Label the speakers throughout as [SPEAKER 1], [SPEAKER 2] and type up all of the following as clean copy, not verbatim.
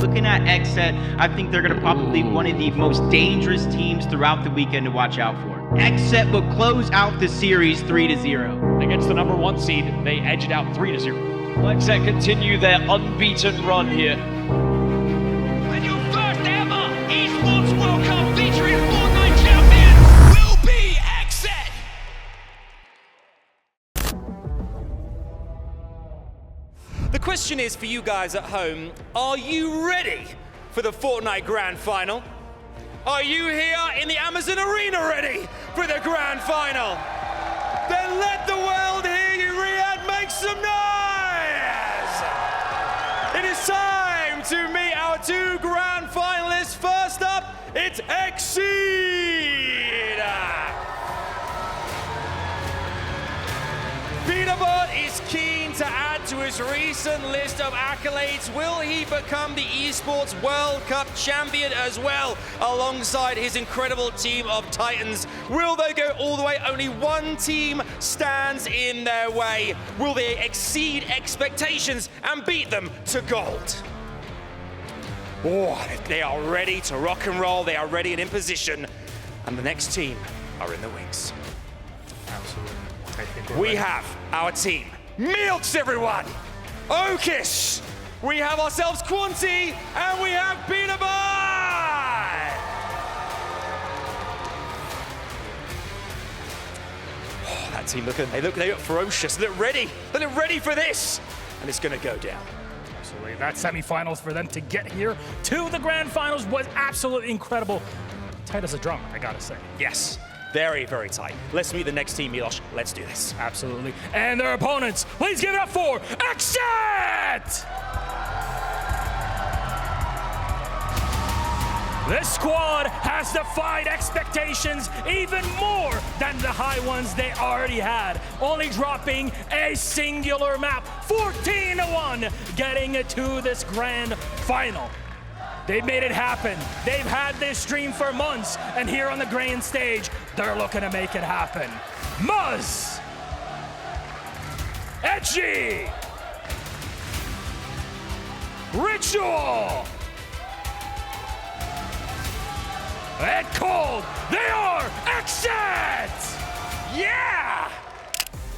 [SPEAKER 1] looking at XSET, I think they're going to probably be one of the most dangerous teams throughout the weekend to watch out for. XSET will close out the series 3-0.
[SPEAKER 2] Against the number 1 seed, they edge it out 3-0. XSET continue their unbeaten run here.
[SPEAKER 3] And your first ever Esports World Cup featuring Fortnite champion will be XSET!
[SPEAKER 4] The question is for you guys at home, are you ready for the Fortnite Grand Final? Are you here in the Amazon Arena ready for the Grand Final? Then let the world hear you, Riyadh, make some noise! It is time to meet our 2 Grand Finalists. First up, it's XSET! Peanut is keen to add to his recent list of accolades. Will he become the Esports World Cup champion as well, alongside his incredible team of Titans? Will they go all the way? Only one team stands in their way. Will they exceed expectations and beat them to gold? Oh, they are ready to rock and roll. They are ready and in position. And the next team are in the wings.
[SPEAKER 5] Absolutely.
[SPEAKER 4] We have our team. Milks, everyone! Okish! We have ourselves Quanti, and we have Peanut Butter! Oh, that team they look ferocious. They look ready. They look ready for this. And it's gonna go down.
[SPEAKER 5] Absolutely. That semifinals for them to get here to the grand finals was absolutely incredible. Tight as a drum, I gotta say.
[SPEAKER 4] Yes. Very, very tight. Let's meet the next team, Milosh. Let's do this.
[SPEAKER 5] Absolutely. And their opponents, please give it up for XSET! This squad has defied expectations even more than the high ones they already had, only dropping a singular map, 14-1, getting to this grand final. They've made it happen. They've had this dream for months, and here on the grand stage, they're looking to make it happen. Muzz, Edgy, Ritual, and Cold. They are XSET!
[SPEAKER 6] Yeah!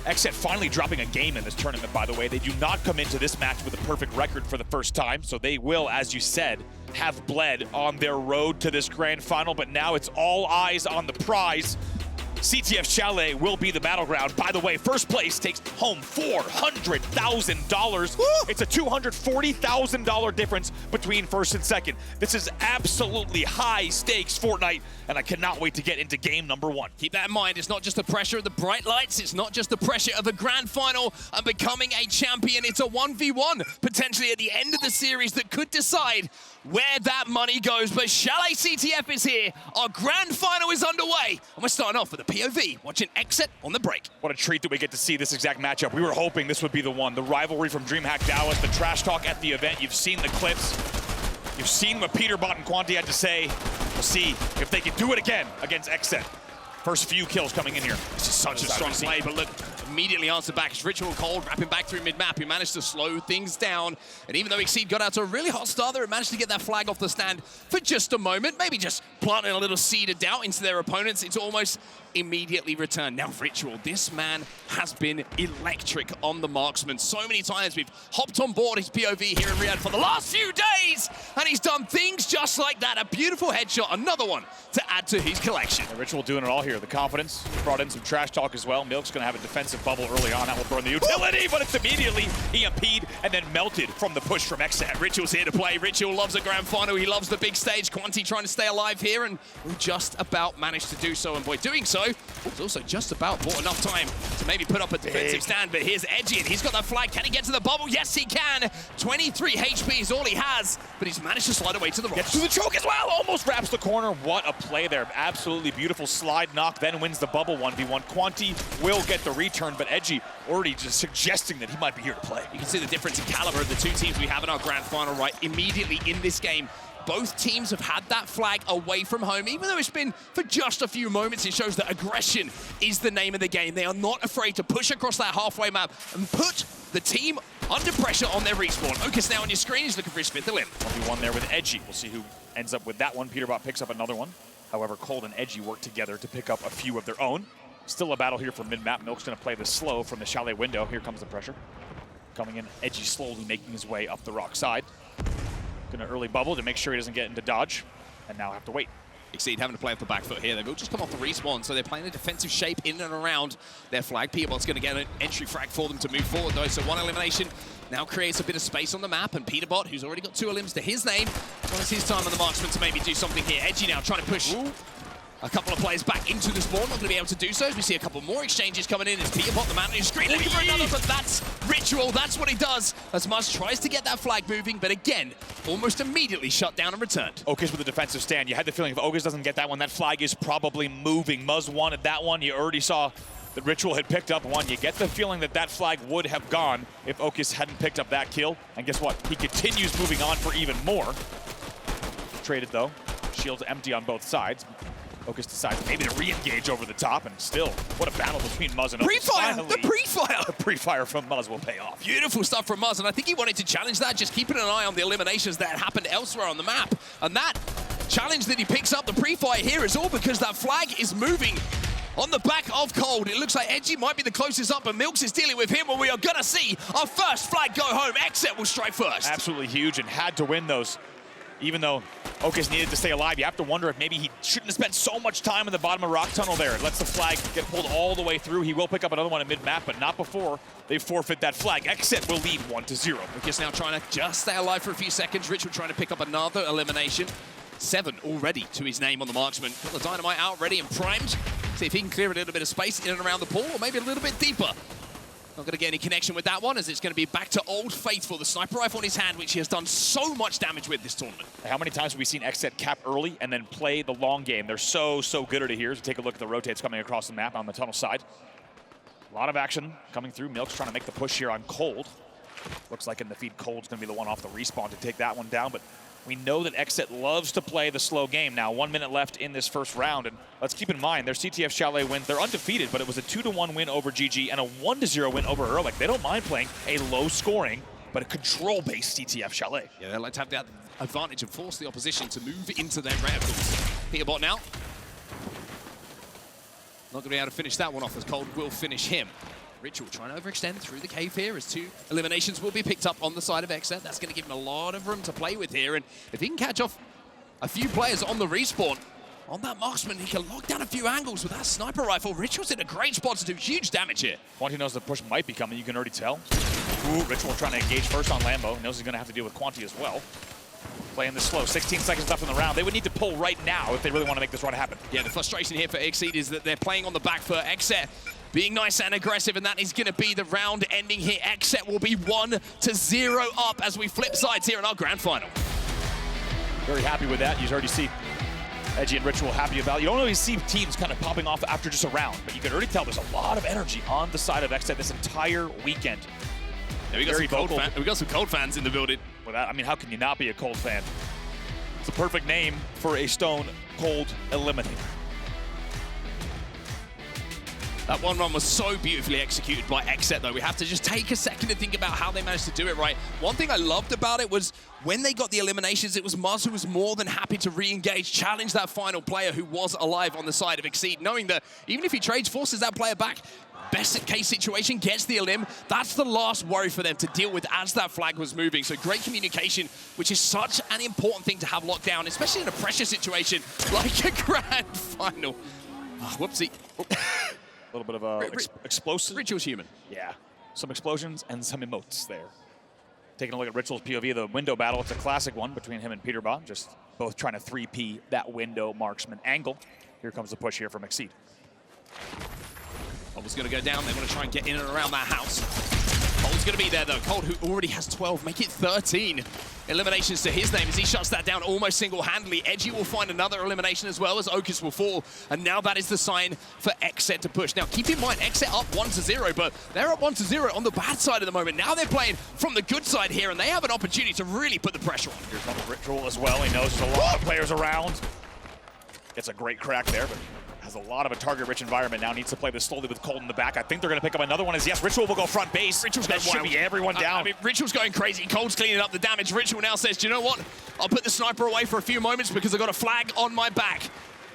[SPEAKER 6] XSET finally dropping a game in this tournament, by the way. They do not come into this match with a perfect record for the first time, so they will, as you said, have bled on their road to this grand final, but now it's all eyes on the prize. CTF Chalet will be the battleground. By the way, first place takes home $400,000. It's a $240,000 difference between first and second. This is absolutely high stakes Fortnite, and I cannot wait to get into game number 1.
[SPEAKER 3] Keep that in mind, it's not just the pressure of the bright lights, it's not just the pressure of a grand final and becoming a champion. It's a 1v1, potentially at the end of the series, that could decide where that money goes. But Chalet CTF is here, our grand final is underway, and we're starting off with a POV, watching XSET on the break.
[SPEAKER 6] What a treat that we get to see this exact matchup. We were hoping this would be the one. The rivalry from DreamHack Dallas, the trash talk at the event. You've seen the clips. You've seen what Peterbot and Quanti had to say. We'll see if they can do it again against XSET. First few kills coming in here. This is such a strong
[SPEAKER 3] play, but look, immediately answered back. It's Ritual Cold wrapping back through mid-map. He managed to slow things down. And even though XSET got out to a really hot start there, it managed to get that flag off the stand for just a moment. Maybe just planting a little seed of doubt into their opponents. It's almost immediately returned. Now Ritual, this man has been electric on the marksman. So many times we've hopped on board his POV here in Riyadh for the last few days, and he's done things just like that. A beautiful headshot, another one to add to his collection.
[SPEAKER 6] Yeah, Ritual doing it all here. The confidence, brought in some trash talk as well. Milk's gonna have a defensive bubble early on. That will burn the utility, but it's immediately EMP'd and then melted from the push from XSET.
[SPEAKER 3] Ritual's here to play. Ritual loves a grand final. He loves the big stage. Quanti trying to stay alive here, and will just about manage to do so. And by doing so, he's also just about bought enough time to maybe put up a defensive stand. But here's Edgy, and he's got that flag. Can he get to the bubble? Yes, he can. 23 HP is all he has, but he's managed to slide away to the rocks.
[SPEAKER 6] Gets to the choke as well. Almost wraps the corner. What a play there. Absolutely beautiful slide knock, then wins the bubble 1v1. Quanti will get the return, but Edgy already just suggesting that he might be here to play.
[SPEAKER 3] You can see the difference in caliber of the two teams we have in our grand final, right? Immediately in this game, both teams have had that flag away from home. Even though it's been for just a few moments, it shows that aggression is the name of the game. They are not afraid to push across that halfway map and put the team under pressure on their respawn. Okus now on your screen, he's looking for his fifth elim.
[SPEAKER 6] 1v1 there with Edgy. We'll see who ends up with that one. Peterbot picks up another one. However, Cold and Edgy work together to pick up a few of their own. Still a battle here for mid-map. Milk's going to play this slow from the Chalet window. Here comes the pressure. Coming in, Edgy slowly making his way up the rock side. Going to early bubble to make sure he doesn't get into dodge. And now have to wait.
[SPEAKER 3] XSET having to play off the back foot here. They've all just come off the respawn, so they're playing a defensive shape in and around their flag. Peterbot's going to get an entry frag for them to move forward, though. So one elimination now creates a bit of space on the map, and Peterbot, who's already got 2 elims to his name, well, it's his time on the marksman to maybe do something here. Edgy now trying to push a couple of players back into the spawn, not going to be able to do so. As we see a couple more exchanges coming in. It's Peterbot, the man on his screen, looking for another, but that's Ritual. That's what he does. As Muzz tries to get that flag moving, but again, almost immediately shut down and returned.
[SPEAKER 6] Okus with a defensive stand. You had the feeling if Okus doesn't get that one, that flag is probably moving. Muzz wanted that one. You already saw the Ritual had picked up one. You get the feeling that that flag would have gone if Okus hadn't picked up that kill. And guess what? He continues moving on for even more. Traded though. Shields empty on both sides. Okus decides maybe to re-engage over the top, and still, what a battle between Muzz and Okus.
[SPEAKER 3] Pre-fire! The pre-fire!
[SPEAKER 6] The pre-fire from Muzz will pay off.
[SPEAKER 3] Beautiful stuff from Muzz, and I think he wanted to challenge that, just keeping an eye on the eliminations that happened elsewhere on the map. And that challenge that he picks up, the pre-fire here, is all because that flag is moving on the back of Cold. It looks like Edgy might be the closest up, but Milks is dealing with him, and we are going to see our first flag go home. XSET will strike first.
[SPEAKER 6] Absolutely huge, and had to win those. Even though Okus needed to stay alive, you have to wonder if maybe he shouldn't have spent so much time in the bottom of rock tunnel there. It lets the flag get pulled all the way through. He will pick up another one at mid-map, but not before they forfeit that flag. XSET will lead 1-0.
[SPEAKER 3] Okus now trying to just stay alive for a few seconds. Ritual trying to pick up another elimination. 7 already to his name on the marksman. Got the dynamite out, ready and primed. See if he can clear a little bit of space in and around the pool, or maybe a little bit deeper. Not going to get any connection with that one, as it's going to be back to Old Faithful, the sniper rifle in his hand, which he has done so much damage with this tournament.
[SPEAKER 6] How many times have we seen XSET cap early and then play the long game? They're so good at it here. So take a look at the rotates coming across the map on the tunnel side. A lot of action coming through. Milk's trying to make the push here on Cold. Looks like in the feed, Cold's going to be the one off the respawn to take that one down, but we know that XSET loves to play the slow game. Now, 1 minute left in this first round, and let's keep in mind, their CTF Chalet win, they're undefeated, but it was a 2-1 win over GG and a 1-0 win over Ehrlich. They don't mind playing a low-scoring, but a control-based CTF Chalet.
[SPEAKER 3] Yeah, they like to have that advantage and force the opposition to move into their reticles. Peterbot now. Not going to be able to finish that one off, as Cold will finish him. Ritual trying to overextend through the cave here, as 2 eliminations will be picked up on the side of XSET. That's going to give him a lot of room to play with here, and if he can catch off a few players on the respawn, on that marksman, he can lock down a few angles with that sniper rifle. Ritual's in a great spot to do huge damage here.
[SPEAKER 6] Quanti knows the push might be coming, you can already tell. Ooh, Ritual trying to engage first on Lambo. Knows he's going to have to deal with Quanti as well. Playing this slow, 16 seconds left in the round. They would need to pull right now if they really want to make this run happen.
[SPEAKER 3] Yeah, the frustration here for XSET is that they're playing on the back foot. XSET being nice and aggressive, and that is going to be the round ending here. XSET will be 1-0 up as we flip sides here in our grand final.
[SPEAKER 6] Very happy with that. You already see Edgy and Ritual happy about it. You don't always see teams kind of popping off after just a round, but you can already tell there's a lot of energy on the side of XSET this entire weekend.
[SPEAKER 3] Yeah, we got some Cold fans in the building.
[SPEAKER 6] Well, I mean, how can you not be a Cold fan? It's a perfect name for a Stone Cold Eliminator.
[SPEAKER 3] That one run was so beautifully executed by XSET, though. We have to just take a second to think about how they managed to do it right. One thing I loved about it was when they got the eliminations, it was Muzz who was more than happy to re-engage, challenge that final player who was alive on the side of XSET, knowing that even if he trades, forces that player back, best case situation, gets the elim. That's the last worry for them to deal with as that flag was moving. So great communication, which is such an important thing to have locked down, especially in a pressure situation like a grand final. Oh, whoopsie. Oh.
[SPEAKER 6] A little bit of explosive.
[SPEAKER 3] Ritual's human.
[SPEAKER 6] Yeah, some explosions and some emotes there. Taking a look at Ritual's POV, the window battle. It's a classic one between him and Peterbot, just both trying to 3P that window marksman angle. Here comes the push here from XSET.
[SPEAKER 3] Cold's going to go down. They want to try and get in and around that house. Cold's going to be there, though. Cold, who already has 12, make it 13 eliminations to his name as he shuts that down almost single-handedly. Edgy will find another elimination as well, as Okus will fall. And now that is the sign for XSET to push. Now, keep in mind, XSET up 1-0, but they're up 1-0 on the bad side at the moment. Now they're playing from the good side here, and they have an opportunity to really put the pressure on.
[SPEAKER 6] Here comes Ritual as well. He knows there's a lot of players around. Gets a great crack there, but has a lot of a target-rich environment now, needs to play this slowly with Cold in the back. I think they're going to pick up another one as, yes, Ritual will go front base.
[SPEAKER 3] Ritual's
[SPEAKER 6] that
[SPEAKER 3] going
[SPEAKER 6] should be everyone down.
[SPEAKER 3] I mean, Ritual's going crazy. Cold's cleaning up the damage. Ritual now says, do you know what? I'll put the sniper away for a few moments because I've got a flag on my back.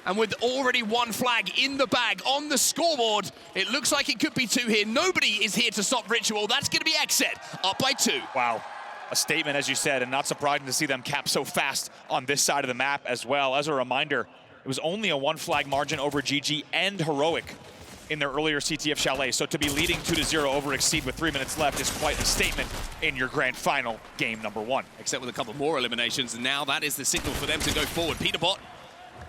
[SPEAKER 3] And with already one flag in the bag on the scoreboard, it looks like it could be 2 here. Nobody is here to stop Ritual. That's going to be XSET up by 2.
[SPEAKER 6] Wow. A statement, as you said, and not surprising to see them cap so fast on this side of the map as well. As a reminder, it was only a 1 flag margin over GG and Heroic in their earlier CTF Chalet. So to be leading 2-0 over XSET with 3 minutes left is quite a statement in your grand final game number 1.
[SPEAKER 3] Except with a couple more eliminations, and now that is the signal for them to go forward. Peterbot,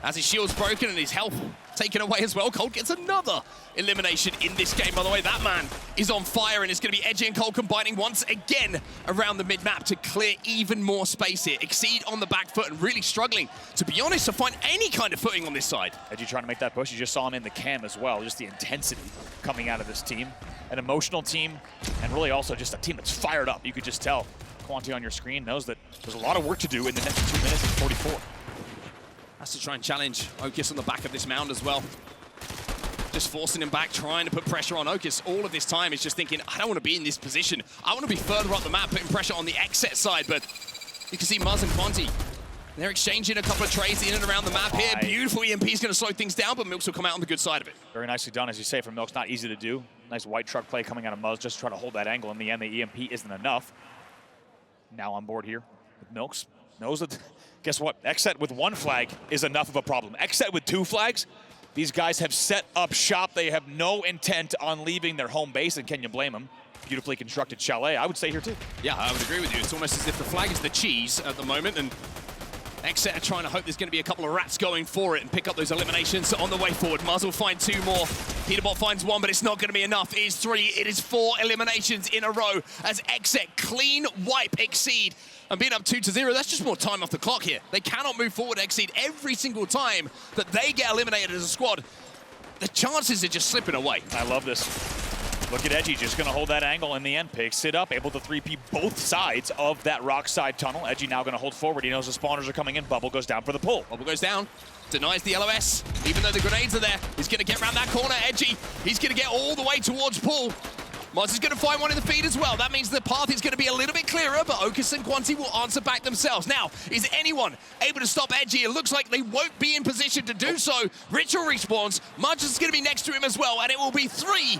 [SPEAKER 3] as his shield's broken and his health taken away as well, Cold gets another elimination in this game. By the way, that man is on fire, and it's going to be Edgy and Cold combining once again around the mid-map to clear even more space here. XSET on the back foot and really struggling, to be honest, to find any kind of footing on this side.
[SPEAKER 6] Edgy trying to make that push. You just saw him in the cam as well, just the intensity coming out of this team. An emotional team, and really also just a team that's fired up. You could just tell. Quanti on your screen knows that there's a lot of work to do in the next 2 minutes and 44.
[SPEAKER 3] Has to try and challenge Okus on the back of this mound as well. Just forcing him back, trying to put pressure on Okus. All of this time is just thinking, I don't want to be in this position. I want to be further up the map, putting pressure on the XSET side. But you can see Muzz and Quanti, they're exchanging a couple of trades in and around the map here. Beautiful EMP is going to slow things down, but Milks will come out on the good side of it.
[SPEAKER 6] Very nicely done, as you say, from Milks. Not easy to do. Nice white truck play coming out of Muzz, just trying to hold that angle. In the end, the EMP isn't enough. Now on board here with Milks. Knows that, guess what? XSET with 1 flag is enough of a problem. XSET with 2 flags, these guys have set up shop. They have no intent on leaving their home base, and can you blame them? Beautifully constructed Chalet, I would say here too.
[SPEAKER 3] Yeah, I would agree with you. It's almost as if the flag is the cheese at the moment, and XSET are trying to hope there's going to be a couple of rats going for it and pick up those eliminations on the way forward. Muzz will find 2 more. Peterbot finds 1, but it's not going to be enough. It is 3. It is 4 eliminations in a row as XSET clean wipe XSET. And being up 2-0, that's just more time off the clock here. They cannot move forward XSET every single time that they get eliminated as a squad. The chances are just slipping away.
[SPEAKER 6] I love this. Look at Edgy, just going to hold that angle in the end. Picks it up, able to 3P both sides of that rock side tunnel. Edgy now going to hold forward. He knows the spawners are coming in. Bubble goes down for the pull.
[SPEAKER 3] Bubble goes down, denies the LOS. Even though the grenades are there, he's going to get around that corner. Edgy, he's going to get all the way towards pull. Muzz is going to find 1 in the feed as well. That means the path is going to be a little bit clearer, but Okus and Quanti will answer back themselves. Now, is anyone able to stop Edgy? It looks like they won't be in position to do so. Ritual respawns. Mudge is going to be next to him as well, and it will be 3-0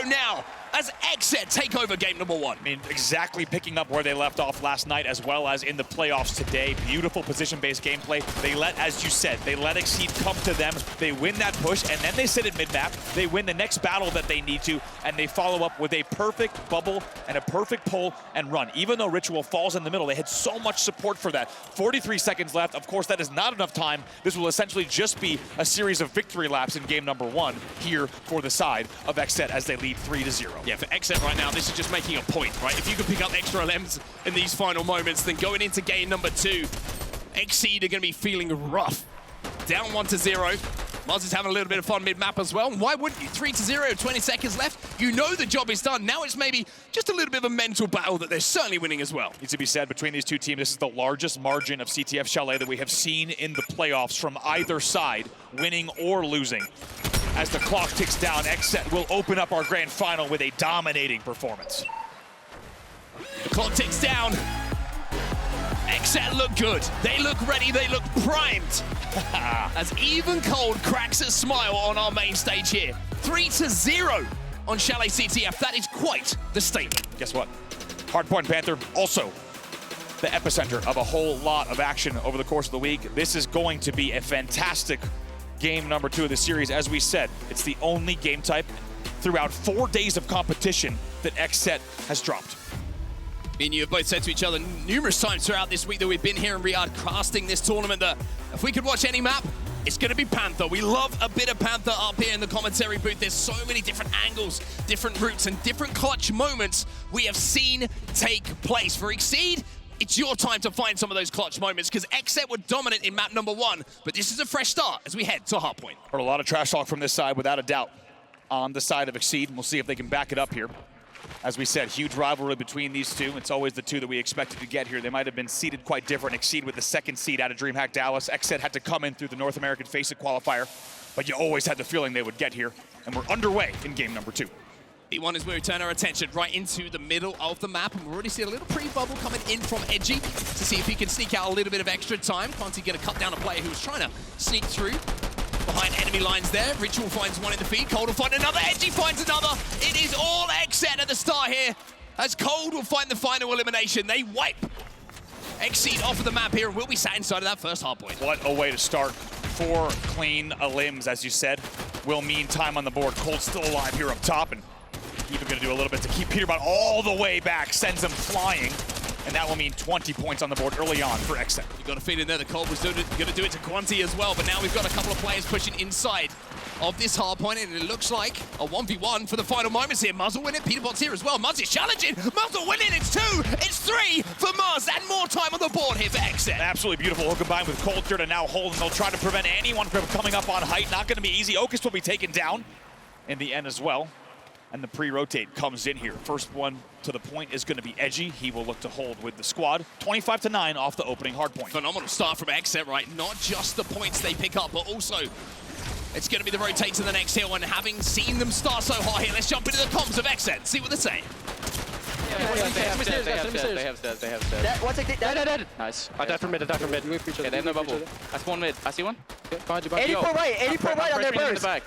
[SPEAKER 3] now as XSET take over game number 1.
[SPEAKER 6] I mean, exactly picking up where they left off last night as well as in the playoffs today. Beautiful position-based gameplay. They let, as you said, they let XSET come to them. They win that push, and then they sit at mid-map. They win the next battle that they need to, and they follow up with a perfect bubble and a perfect pull and run. Even though Ritual falls in the middle, they had so much support for that. 43 seconds left. Of course, that is not enough time. This will essentially just be a series of victory laps in game number 1 here for the side of XSET as they lead 3-0.
[SPEAKER 3] Yeah, for XSET right now, this is just making a point, right? If you can pick up extra LMs in these final moments, then going into game number 2, XSET are going to be feeling rough. Down 1-0. Muzz is having a little bit of fun mid-map as well. Why wouldn't you? 3-0, 20 seconds left. You know the job is done. Now it's maybe just a little bit of a mental battle that they're certainly winning as well.
[SPEAKER 6] Needs to be said, between these two teams, this is the largest margin of CTF Chalet that we have seen in the playoffs from either side, winning or losing. As the clock ticks down, XSET will open up our grand final with a dominating performance.
[SPEAKER 3] The clock ticks down. XSET look good. They look ready. They look primed. As Even Cold cracks a smile on our main stage here. 3-0 on Chalet CTF. That is quite the statement.
[SPEAKER 6] Guess what? Hardpoint Panther also the epicenter of a whole lot of action over the course of the week. This is going to be a fantastic game number 2 of the series. As we said, it's the only game type throughout 4 days of competition that XSET has dropped.
[SPEAKER 3] Me and you have both said to each other numerous times throughout this week that we've been here in Riyadh casting this tournament that if we could watch any map, it's going to be Panther. We love a bit of Panther up here in the commentary booth. There's so many different angles, different routes, and different clutch moments we have seen take place. For XSET, it's your time to find some of those clutch moments because XSET were dominant in map number 1, but this is a fresh start as we head to Hardpoint.
[SPEAKER 6] Heard a lot of trash talk from this side, without a doubt, on the side of XSET, and we'll see if they can back it up here. As we said, huge rivalry between these two. It's always the two that we expected to get here. They might have been seeded quite different. XSET with the 2nd seed out of DreamHack Dallas. XSET had to come in through the North American FACEIT qualifier. but you always had the feeling they would get here, and we're underway in game number 2.
[SPEAKER 3] P1 is where we turn our attention right into the middle of the map, and we're already seeing a little pre-bubble coming in from Edgy to see if he can sneak out a little bit of extra time. Can't he get a cut down a player who was trying to sneak through behind enemy lines there. Ritual finds one in the feed, Cold will find another, Edgy finds another. It is all XSET at the start here, as Cold will find the final elimination. They wipe XSET off of the map here, and will be sat inside of that first hardpoint.
[SPEAKER 6] What a way to start. 4 clean limbs, as you said, will mean time on the board. Cold's still alive here up top, and even going to do a little bit to keep Peterbot all the way back, sends him flying, and that will mean 20 points on the board early on for XSET.
[SPEAKER 3] You've got to feed in there. The Cold was going to do it to Quanti as well, but now we've got a couple of players pushing inside of this hardpoint, and it looks like a 1v1 for the final moments here. Muzz will win it. Peterbot's here as well. Muzz is challenging. Muzz will win it. It's 2. It's 3 for Muzz, and more time on the board here for XSET.
[SPEAKER 6] Absolutely beautiful hook combined with Cold here to now hold, and they'll try to prevent anyone from coming up on height. Not going to be easy. Okus will be taken down in the end as well. And the pre-rotate comes in here. First one to the point is going to be Edgy. He will look to hold with the squad. 25-9 off the opening hard point.
[SPEAKER 3] Phenomenal start from XSET, right? Not just the points they pick up, but also it's going to be the rotate to the next hill. And having seen them start so hot here, let's jump into the comms of XSET, see what they're saying.
[SPEAKER 7] They have stats.
[SPEAKER 8] One second. Dead.
[SPEAKER 7] Nice. I died from mid. Yeah, they have no bubble. I spawned mid. I see one.
[SPEAKER 8] 84 right. 84 right on their burst.
[SPEAKER 7] I'm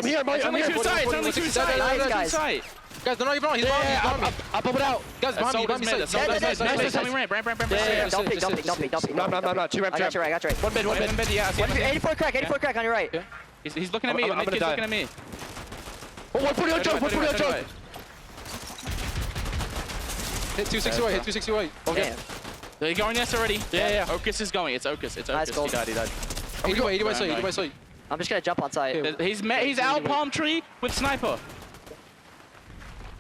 [SPEAKER 7] here. I'm here.
[SPEAKER 8] Only two sides. Nice, guys.
[SPEAKER 7] Guys, they're not even on. He's on me. I'll pop it out. Guys, bomb me.
[SPEAKER 8] Nice. Tell me ramp. Don't peek.
[SPEAKER 7] No. 2 ramp.
[SPEAKER 8] I got you right.
[SPEAKER 7] One mid. Yeah, I see him.
[SPEAKER 8] 84 crack on your right.
[SPEAKER 7] He's looking at me. The mid kid's looking at me.
[SPEAKER 8] 140 on jump.
[SPEAKER 7] Hit 260 white.
[SPEAKER 8] Okay.
[SPEAKER 7] They're going yes already. Yeah. Okus is going. It's Okus. He died. 80 by sight.
[SPEAKER 8] I'm just gonna jump on side.
[SPEAKER 7] He's out palm tree with sniper.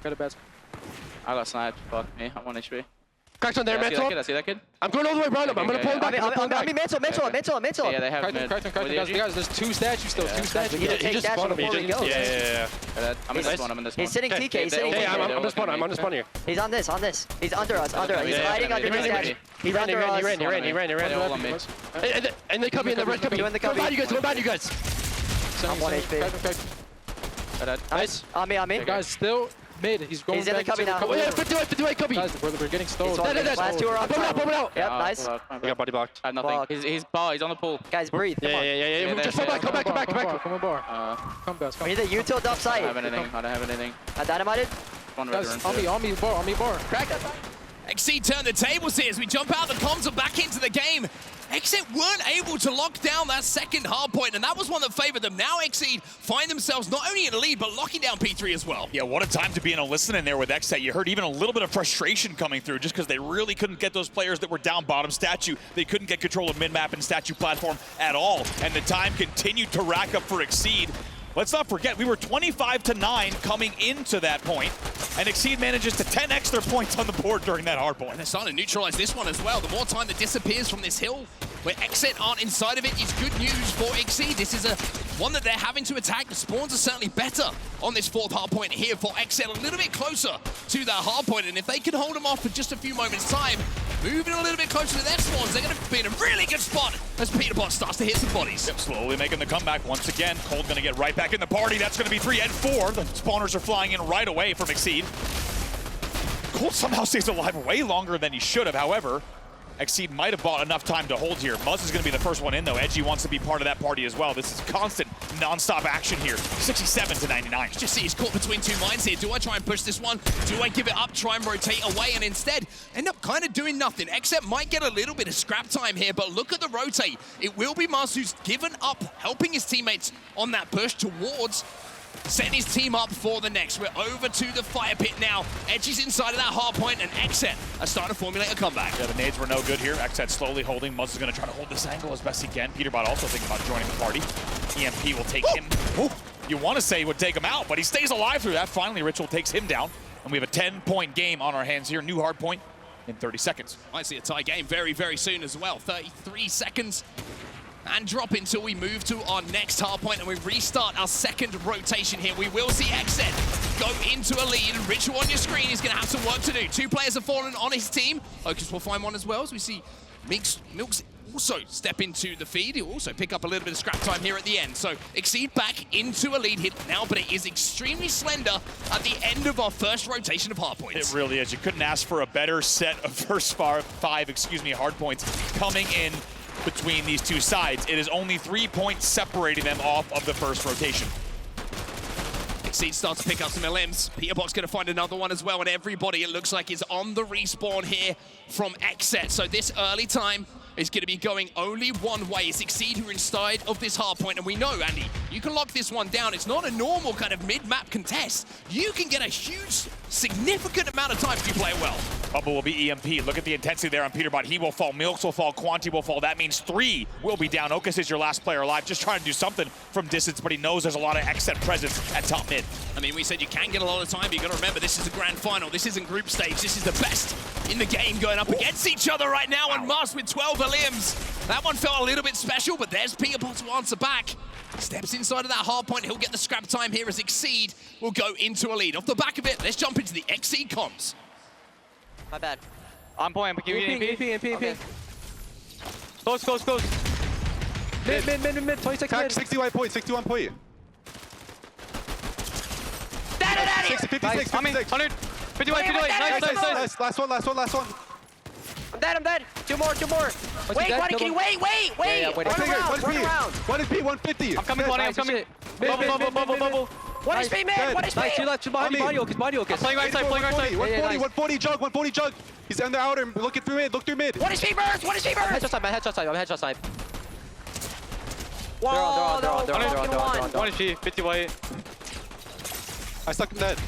[SPEAKER 9] Got a best.
[SPEAKER 7] I got sniped. Fuck me. I'm on HP.
[SPEAKER 9] Cracked on there, mental.
[SPEAKER 7] I see that kid.
[SPEAKER 9] I'm going all the way around him. I'm gonna pull him back.
[SPEAKER 8] I mean, mental.
[SPEAKER 7] Yeah, they have mid.
[SPEAKER 9] Cracked. Guys, there's 2 statues still. 2 statues.
[SPEAKER 8] You
[SPEAKER 9] He just spawned him.
[SPEAKER 7] Yeah. I'm in this one.
[SPEAKER 8] He's sitting TK.
[SPEAKER 9] Hey, I'm on the spawn here.
[SPEAKER 8] He's on this. He's under us. He's hiding under this statue. He ran.
[SPEAKER 9] He ran.
[SPEAKER 7] All on me.
[SPEAKER 9] And they come in, the red come in. Go behind you guys.
[SPEAKER 8] I'm 1 HP.
[SPEAKER 9] Nice.
[SPEAKER 8] On me.
[SPEAKER 9] Guys, still mid. He's going
[SPEAKER 8] He's in the cubby now.
[SPEAKER 9] 58 cubby.
[SPEAKER 8] Guys,
[SPEAKER 9] we're getting stalled.
[SPEAKER 8] Last 2 are on
[SPEAKER 9] Pump it out.
[SPEAKER 8] Yep, nice.
[SPEAKER 9] We got body blocked.
[SPEAKER 7] I have nothing. He's on the pool.
[SPEAKER 8] Guys, breathe.
[SPEAKER 9] Yeah. Just come back. Come on, bar. Come back.
[SPEAKER 8] We need the util up
[SPEAKER 7] I
[SPEAKER 8] side.
[SPEAKER 7] don't have anything.
[SPEAKER 8] I dynamited.
[SPEAKER 7] One red
[SPEAKER 9] Guys, on me, bar.
[SPEAKER 8] Crack.
[SPEAKER 3] XSET turn the tables here as we jump out the comms and back into the game. XSET weren't able to lock down that second hard point, and that was one that favored them. Now XSET find themselves not only in a lead, but locking down P3 as well.
[SPEAKER 6] Yeah, what a time to be in a listen in there with XSET. You heard even a little bit of frustration coming through just because they really couldn't get those players that were down bottom statue. They couldn't get control of mid-map and statue platform at all, and the time continued to rack up for XSET. Let's not forget, we were 25-9 coming into that point, and XSET manages to 10x their points on the board during that hard point.
[SPEAKER 3] And they're starting to neutralize this one as well. The more time that disappears from this hill, where XSET aren't inside of it, is good news for XSET. This is one that they're having to attack. The spawns are certainly better on this 4th hard point here for XSET, a little bit closer to that hard point, and if they can hold them off for just a few moments' time, moving a little bit closer to their spawns, they're going to be in a really good spot as Peterbot starts to hit some bodies.
[SPEAKER 6] Yep, slowly making the comeback once again. Cold going to get right back in the party. That's going to be 3 and 4. The spawners are flying in right away from XSET. Cold somehow stays alive way longer than he should have, however. XSET might have bought enough time to hold here. Muzz is going to be the first one in, though. Edgy wants to be part of that party as well. This is constant, non-stop action here. 67-99.
[SPEAKER 3] Just see he's caught between 2 minds here. Do I try and push this one? Do I give it up, try and rotate away, and instead end up kind of doing nothing? XSET might get a little bit of scrap time here, but look at the rotate. It will be Muzz who's given up, helping his teammates on that push towards setting his team up for the next. We're over to the fire pit now. Edgy's inside of that hard point, and XSET are starting to formulate a comeback.
[SPEAKER 6] Yeah, the nades were no good here. XSET slowly holding. Muzz is going to try to hold this angle as best he can. Peterbot also thinking about joining the party. EMP will take him. You want to say he would take him out, but he stays alive through that. Finally, Ritual takes him down, and we have a 10-point game on our hands here. New hard point in 30 seconds.
[SPEAKER 3] Might see a tie game very, very soon as well. 33 seconds. And drop until we move to our next hard point and we restart our second rotation here. We will see XSET go into a lead, and Ritual on your screen is going to have some work to do. 2 players have fallen on his team. Okus will find one as well, as we see Milk's also step into the feed. He'll also pick up a little bit of scrap time here at the end. So XSET back into a lead hit now, but it is extremely slender at the end of our first rotation of hardpoints.
[SPEAKER 6] It really is. You couldn't ask for a better set of first five hardpoints coming in between these two sides. It is only 3 points separating them off of the first rotation. Bubble will be EMP. Look at the intensity there on Peterbot. He will fall. Milks will fall. Quanti will fall. That means 3 will be down. Okus is your last player alive, just trying to do something from distance, but he knows there's a lot of XSET presence at top mid.
[SPEAKER 3] I mean, we said you can get a lot of time, but you got to remember, this is the grand final. This isn't group stage. This is the best in the game going up against each other right now, and Mars with 12 limbs. That one felt a little bit special, but there's Peterbot to answer back. Steps inside of that hard point. He'll get the scrap time here as XSET will go into a lead. Off the back of it, let's jump into the XSET comms.
[SPEAKER 8] My bad.
[SPEAKER 7] On point, but
[SPEAKER 8] Okay.
[SPEAKER 7] Close.
[SPEAKER 9] Mid, 26 mid. 61 point, 61 point. 60, 56, 56.
[SPEAKER 7] 100. 51. Nice.
[SPEAKER 9] Last one.
[SPEAKER 8] I'm dead. Two more. Wait, buddy, can you wait?
[SPEAKER 7] Yeah, wait.
[SPEAKER 8] Run around.
[SPEAKER 9] One is P, 150.
[SPEAKER 7] I'm coming, I'm coming. Bubble.
[SPEAKER 8] What is P, man? What is P?
[SPEAKER 7] Nice, two left, behind me. I'm playing right side.
[SPEAKER 9] 140 jug. He's on the outer, looking through mid, look through mid.
[SPEAKER 8] What is P burst?
[SPEAKER 7] I'm headshot side.
[SPEAKER 8] Whoa,
[SPEAKER 7] They're
[SPEAKER 8] on.
[SPEAKER 7] 1 HP, 50 white.
[SPEAKER 9] I stuck him dead.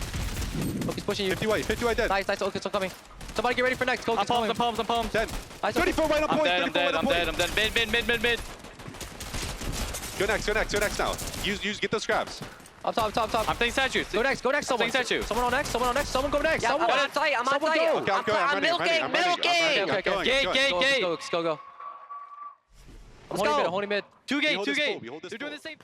[SPEAKER 7] He's pushing you.
[SPEAKER 9] 50 white dead.
[SPEAKER 7] Nice, okay, so coming. Somebody get ready for next. Go, I'm pumped.
[SPEAKER 9] Dead.
[SPEAKER 7] Nice,
[SPEAKER 9] 34 right on point.
[SPEAKER 7] I'm dead. Mid.
[SPEAKER 9] Go next now. Get those scraps.
[SPEAKER 7] Up top. I'm playing statue. Go next, someone. Someone on next. Someone go next.
[SPEAKER 8] Yeah, I'm on site. I'm milking.
[SPEAKER 7] Gate. Go. I'm holding mid. Two gate. They're doing the same.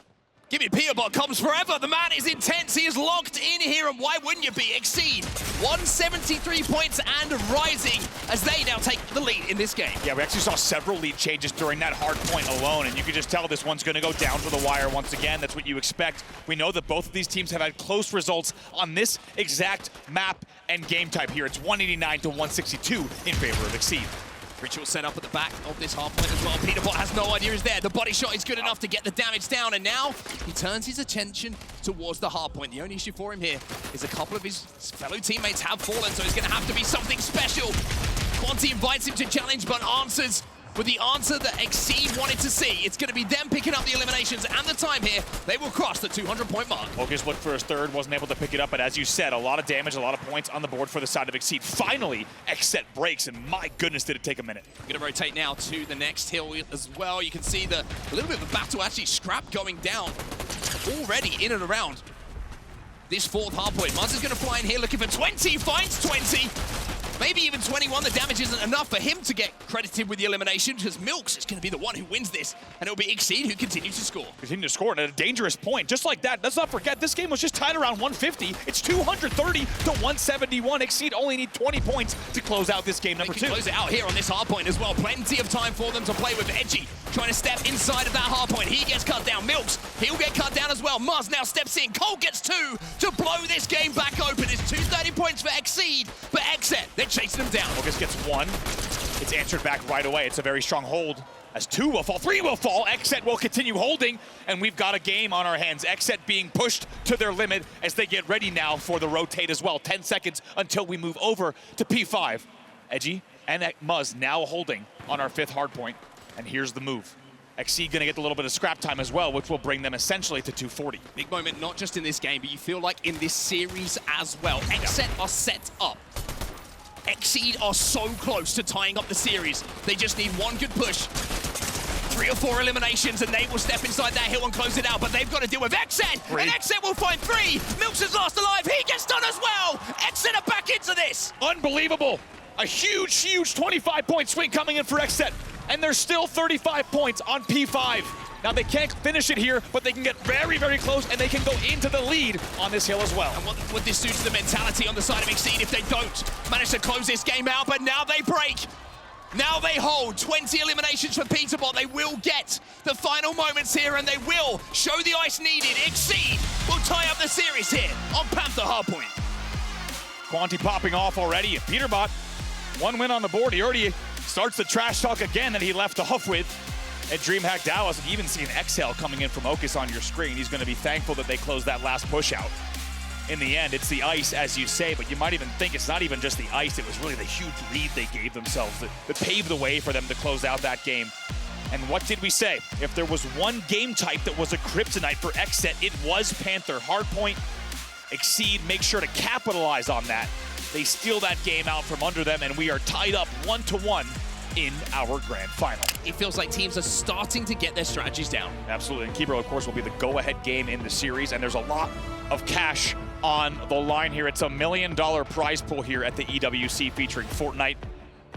[SPEAKER 3] Give me Peterbot, comes forever. The man is intense. He is locked in here, and why wouldn't you be? XSET 173 points and rising as they now take the lead in this game.
[SPEAKER 6] Yeah, we actually saw several lead changes during that hard point alone, and you can just tell this one's going to go down to the wire once again. That's what you expect. We know that both of these teams have had close results on this exact map and game type here. It's 189 to 162 in favor of XSET.
[SPEAKER 3] Ritual set up at the back of this hard point as well. Peterbot has no idea he's there. The body shot is good enough to get the damage down, and now he turns his attention towards the hard point. The only issue for him here is a couple of his fellow teammates have fallen, so it's going to have to be something special. Quanti invites him to challenge, but answers with the answer that XSET wanted to see. It's going to be them picking up the eliminations and the time here. They will cross the 200-point mark.
[SPEAKER 6] Okus looked for his third, wasn't able to pick it up, but as you said, a lot of damage, a lot of points on the board for the side of XSET. Finally, XSET breaks, and my goodness, did it take a minute.
[SPEAKER 3] Going to rotate now to the next hill as well. You can see a little bit of a battle, actually, scrap going down already in and around this fourth hardpoint. Mars is going to fly in here looking for 20, finds 20. Maybe even 21, the damage isn't enough for him to get credited with the elimination, because Milks is going to be the one who wins this, and it'll be XSET who continues to score.
[SPEAKER 6] Continue to score at a dangerous point, just like that. Let's not forget, this game was just tied around 150. It's 230 to 171. XSET only need 20 points to close out this game number 2.
[SPEAKER 3] Close it out here on this hardpoint as well. Plenty of time for them to play with. Edgy trying to step inside of that hardpoint. He gets cut down. Milks, he'll get cut down as well. Mars now steps in. Cole gets 2 to blow this game back open. It's 230 points for XSET, but XSET, they're chasing them down.
[SPEAKER 6] Okus gets 1. It's answered back right away. It's a very strong hold. As 2 will fall, 3 will fall. XSET will continue holding, and we've got a game on our hands. XSET being pushed to their limit as they get ready now for the rotate as well. 10 seconds until we move over to P5. Edgy and Muzz now holding on our 5th hardpoint, and here's the move. XSET gonna get a little bit of scrap time as well, which will bring them essentially to 240.
[SPEAKER 3] Big moment, not just in this game, but you feel like in this series as well. XSET are set up. XSET are so close to tying up the series. They just need one good push. 3 or 4 eliminations, and they will step inside that hill and close it out, but they've got to deal with XSET, and XSET will find 3. Milks is last alive. He gets done as well. XSET are back into this.
[SPEAKER 6] Unbelievable. A huge 25-point swing coming in for XSET, and there's still 35 points on P5. Now, they can't finish it here, but they can get very, very close, and they can go into the lead on this hill as well.
[SPEAKER 3] And what this suits the mentality on the side of XSET if they don't manage to close this game out, but now they break. Now they hold 20 eliminations for Peterbot. They will get the final moments here, and they will show the ice needed. XSET will tie up the series here on Panther Hardpoint.
[SPEAKER 6] Quanti popping off already. Peterbot, 1 win on the board. He already starts the trash talk again that he left off with at DreamHack Dallas. And you even see an exhale coming in from Okus on your screen. He's going to be thankful that they closed that last push out. In the end, it's the ice, as you say, but you might even think it's not even just the ice. It was really the huge lead they gave themselves that paved the way for them to close out that game. And what did we say? If there was one game type that was a kryptonite for XSET, it was Panther. Hardpoint, XSET, make sure to capitalize on that. They steal that game out from under them, and we are tied up 1-1 in our grand final.
[SPEAKER 3] It feels like teams are starting to get their strategies down.
[SPEAKER 6] Absolutely, and Kibro, of course, will be the go-ahead game in the series, and there's a lot of cash on the line here. It's $1 million prize pool here at the EWC featuring Fortnite,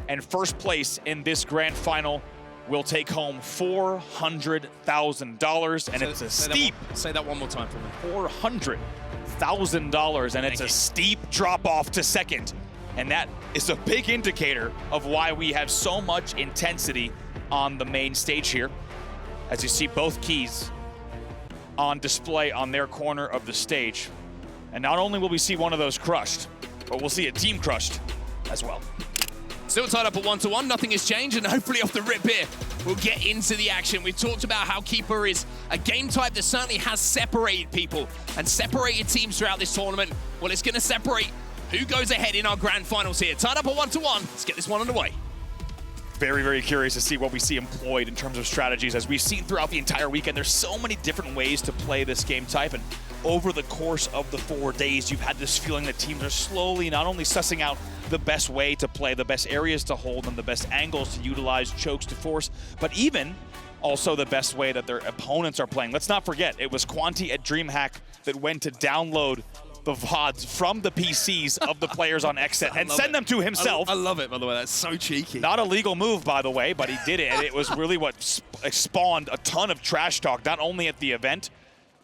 [SPEAKER 6] and first place in this grand final will take home $400,000, and it's a steep...
[SPEAKER 3] Say that one more time for me.
[SPEAKER 6] $400,000, and it's a steep drop-off to second. And that is a big indicator of why we have so much intensity on the main stage here. As you see both keys on display on their corner of the stage. And not only will we see one of those crushed, but we'll see a team crushed as well.
[SPEAKER 3] Still tied up at 1-1, nothing has changed, and hopefully off the rip here, we'll get into the action. We've talked about how Keeper is a game type that certainly has separated people and separated teams throughout this tournament. Well, it's going to separate who goes ahead in our grand finals here. Tied up at 1-1, let's get this one underway.
[SPEAKER 6] Very, very curious to see what we see employed in terms of strategies. As we've seen throughout the entire weekend, there's so many different ways to play this game type, and over the course of the 4 days, you've had this feeling that teams are slowly not only sussing out the best way to play, the best areas to hold, and the best angles to utilize, chokes to force, but even also the best way that their opponents are playing. Let's not forget, it was Quanti at DreamHack that went to download the VODs from the PCs of the players on XSET and send them to himself.
[SPEAKER 3] I love it, by the way. That's so cheeky.
[SPEAKER 6] Not a legal move, by the way, but he did it, and it was really what spawned a ton of trash talk, not only at the event,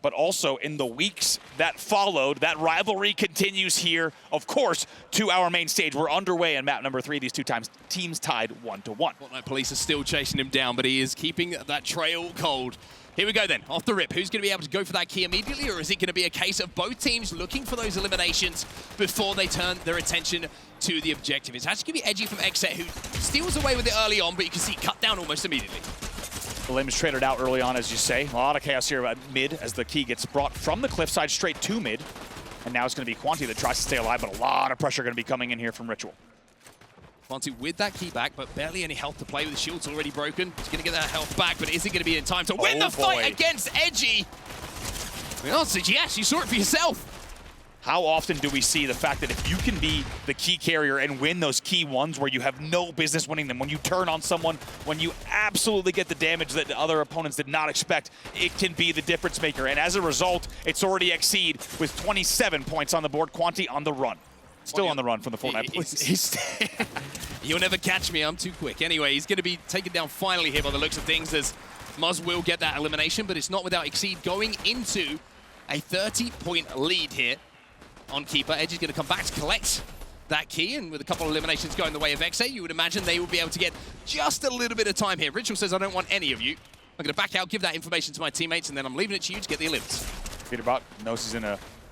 [SPEAKER 6] but also in the weeks that followed. That rivalry continues here, of course, to our main stage. We're underway in map number 3. These two teams tied 1-1.
[SPEAKER 3] Fortnite Police are still chasing him down, but he is keeping that trail cold. Here we go then, off the rip. Who's going to be able to go for that key immediately, or is it going to be a case of both teams looking for those eliminations before they turn their attention to the objective? It's actually going to be Edgy from XSET, who steals away with it early on, but you can see cut down almost immediately.
[SPEAKER 6] The Limbs traded out early on, as you say. A lot of chaos here at mid as the key gets brought from the cliffside straight to mid. And now it's going to be Quanti that tries to stay alive, but a lot of pressure going to be coming in here from Ritual.
[SPEAKER 3] Quanti with that key back, but barely any health to play with. The shield's already broken. He's going to get that health back, but is he going to be in time to win the fight against Edgy? The answer is yes, you saw it for yourself.
[SPEAKER 6] How often do we see the fact that if you can be the key carrier and win those key ones where you have no business winning them, when you turn on someone, when you absolutely get the damage that the other opponents did not expect, it can be the difference maker. And as a result, it's already XSET with 27 points on the board. Quanti on the run. Still on the run from the Fortnite Police.
[SPEAKER 3] You'll never catch me, I'm too quick. Anyway, he's going to be taken down finally here by the looks of things, as Muzz will get that elimination, but it's not without XSET going into a 30-point lead here on Keeper. Edge is going to come back to collect that key, and with a couple of eliminations going the way of XA, you would imagine they will be able to get just a little bit of time here. Ritual says, I don't want any of you. I'm going to back out, give that information to my teammates, and then I'm leaving it to you to get the elims.
[SPEAKER 6] Peterbot knows he's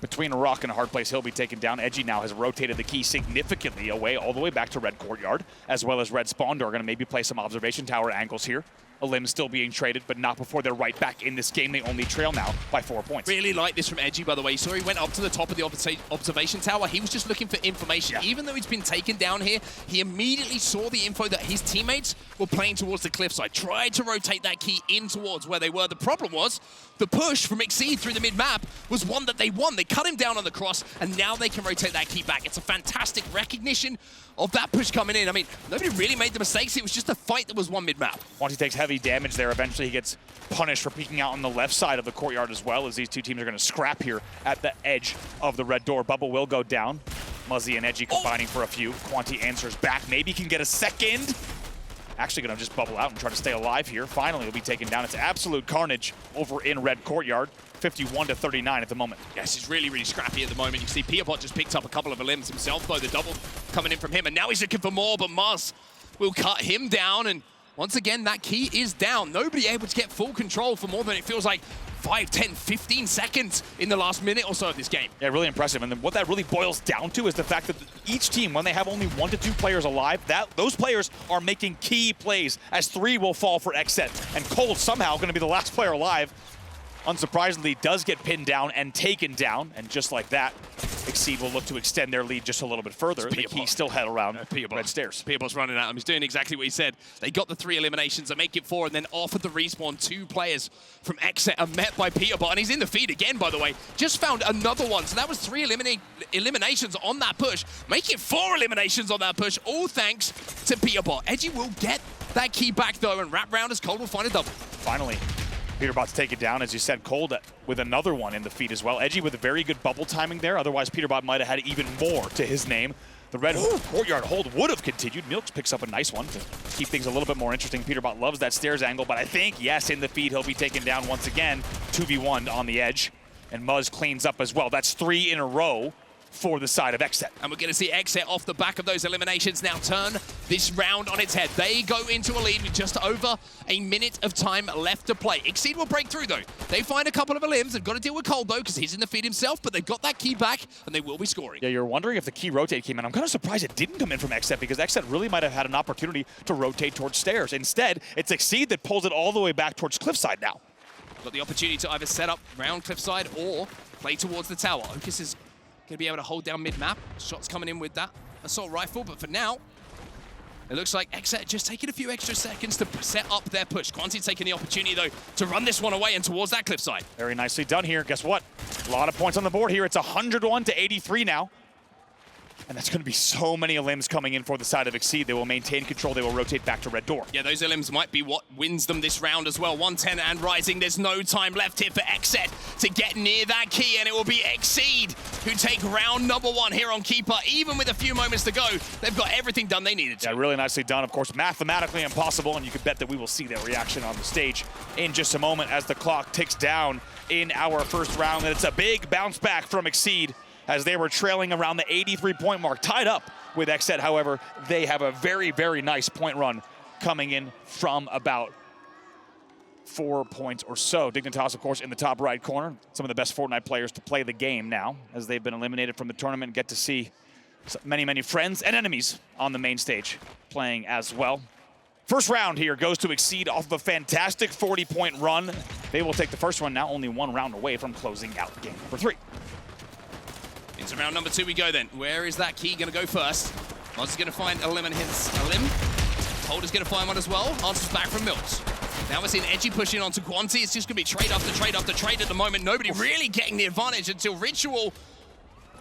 [SPEAKER 6] between a rock and a hard place. He'll be taken down. Edgy now has rotated the key significantly away, all the way back to Red Courtyard, as well as Red Spawn Door. Going to maybe play some observation tower angles here. A limb still being traded, but not before they're right back in this game. They only trail now by 4 points.
[SPEAKER 3] Really like this from Edgy, by the way. So he went up to the top of the observation tower. He was just looking for information. Yeah. Even though he's been taken down here, he immediately saw the info that his teammates were playing towards the cliffside. Tried to rotate that key in towards where they were. The problem was the push from XSET through the mid-map was one that they won. They cut him down on the cross, and now they can rotate that key back. It's a fantastic recognition of that push coming in. I mean, nobody really made the mistakes. It was just a fight that was won mid-map.
[SPEAKER 6] Once he takes heavy damage there, eventually he gets punished for peeking out on the left side of the courtyard as well, as these two teams are going to scrap here at the edge of the red door. Bubble will go down. Muzzy and Edgy combining for a few. Quanti answers back. Maybe can get a second. Actually going to just bubble out and try to stay alive here. Finally, will be taken down. It's absolute carnage over in red courtyard. 51-39 at the moment.
[SPEAKER 3] Yes, he's really, really scrappy at the moment. You can see Peterbot just picked up a couple of limbs himself, though. The double coming in from him, and now he's looking for more, but Muzz will cut him down, and once again, that key is down. Nobody able to get full control for more than it feels like 5, 10, 15 seconds in the last minute or so of this game.
[SPEAKER 6] Yeah, really impressive. And then what that really boils down to is the fact that each team, when they have only 1 to 2 players alive, those players are making key plays, as 3 will fall for XSET. And Cold somehow going to be the last player alive. Unsurprisingly, does get pinned down and taken down. And just like that, XSET will look to extend their lead just a little bit further. The key still head around red stairs.
[SPEAKER 3] Peterbot's running at him. He's doing exactly what he said. They got the 3 eliminations. They make it 4, and then off at the respawn, 2 players from XSET are met by Peterbot. And he's in the feed again, by the way. Just found another one. So that was 3 eliminations on that push. Make it 4 eliminations on that push, all thanks to Peterbot. Edgy will get that key back, though, and wrap round as Cold will find a double.
[SPEAKER 6] Finally. Peterbot's take it down, as you said. Cold with another one in the feed as well. Edgy with a very good bubble timing there. Otherwise, Peterbot might have had even more to his name. The red courtyard hold would have continued. Milks picks up a nice one to keep things a little bit more interesting. Peterbot loves that stairs angle, but I think, yes, in the feed, he'll be taken down once again. 2v1 on the edge, and Muzz cleans up as well. That's 3 in a row for the side of XSET.
[SPEAKER 3] And we're going to see XSET off the back of those eliminations now turn this round on its head. They go into a lead with just over a minute of time left to play. XSET will break through, though. They find a couple of elims. They've got to deal with Cold, though, because he's in the feed himself, but they've got that key back, and they will be scoring.
[SPEAKER 6] Yeah, you're wondering if the key rotate came in. I'm kind of surprised it didn't come in from XSET, because XSET really might have had an opportunity to rotate towards stairs. Instead, it's XSET that pulls it all the way back towards cliffside now.
[SPEAKER 3] Got the opportunity to either set up round cliffside or play towards the tower. Ocus is going to be able to hold down mid-map. Shots coming in with that assault rifle, but for now, it looks like XSET just taking a few extra seconds to set up their push. Quanti taking the opportunity, though, to run this one away and towards that cliffside.
[SPEAKER 6] Very nicely done here. Guess what? A lot of points on the board here. It's 101 to 83 now. And that's going to be so many elims coming in for the side of XSET. They will maintain control. They will rotate back to red door.
[SPEAKER 3] Yeah, those elims might be what wins them this round as well. 110 and rising. There's no time left here for XSET to get near that key, and it will be XSET who take round number 1 here on Keeper. Even with a few moments to go, they've got everything done they needed to.
[SPEAKER 6] Yeah, really nicely done. Of course, mathematically impossible, and you can bet that we will see their reaction on the stage in just a moment as the clock ticks down in our first round. And it's a big bounce back from XSET, as they were trailing around the 83-point mark, tied up with XSET. However, they have a very, very nice point run coming in from about 4 points or so. Dignitas, of course, in the top right corner. Some of the best Fortnite players to play the game now, as they've been eliminated from the tournament and get to see many, many friends and enemies on the main stage playing as well. First round here goes to XSET off of a fantastic 40-point run. They will take the first one now, only 1 round away from closing out game number 3.
[SPEAKER 3] Into round number 2 we go then. Where is that key going to go first? Moz is going to find a limb and hits a limb. Cold is going to find one as well. Answers back from Milks. Now we're seeing Edgy pushing onto Quanti. It's just going to be trade after trade after trade at the moment. Nobody really getting the advantage until Ritual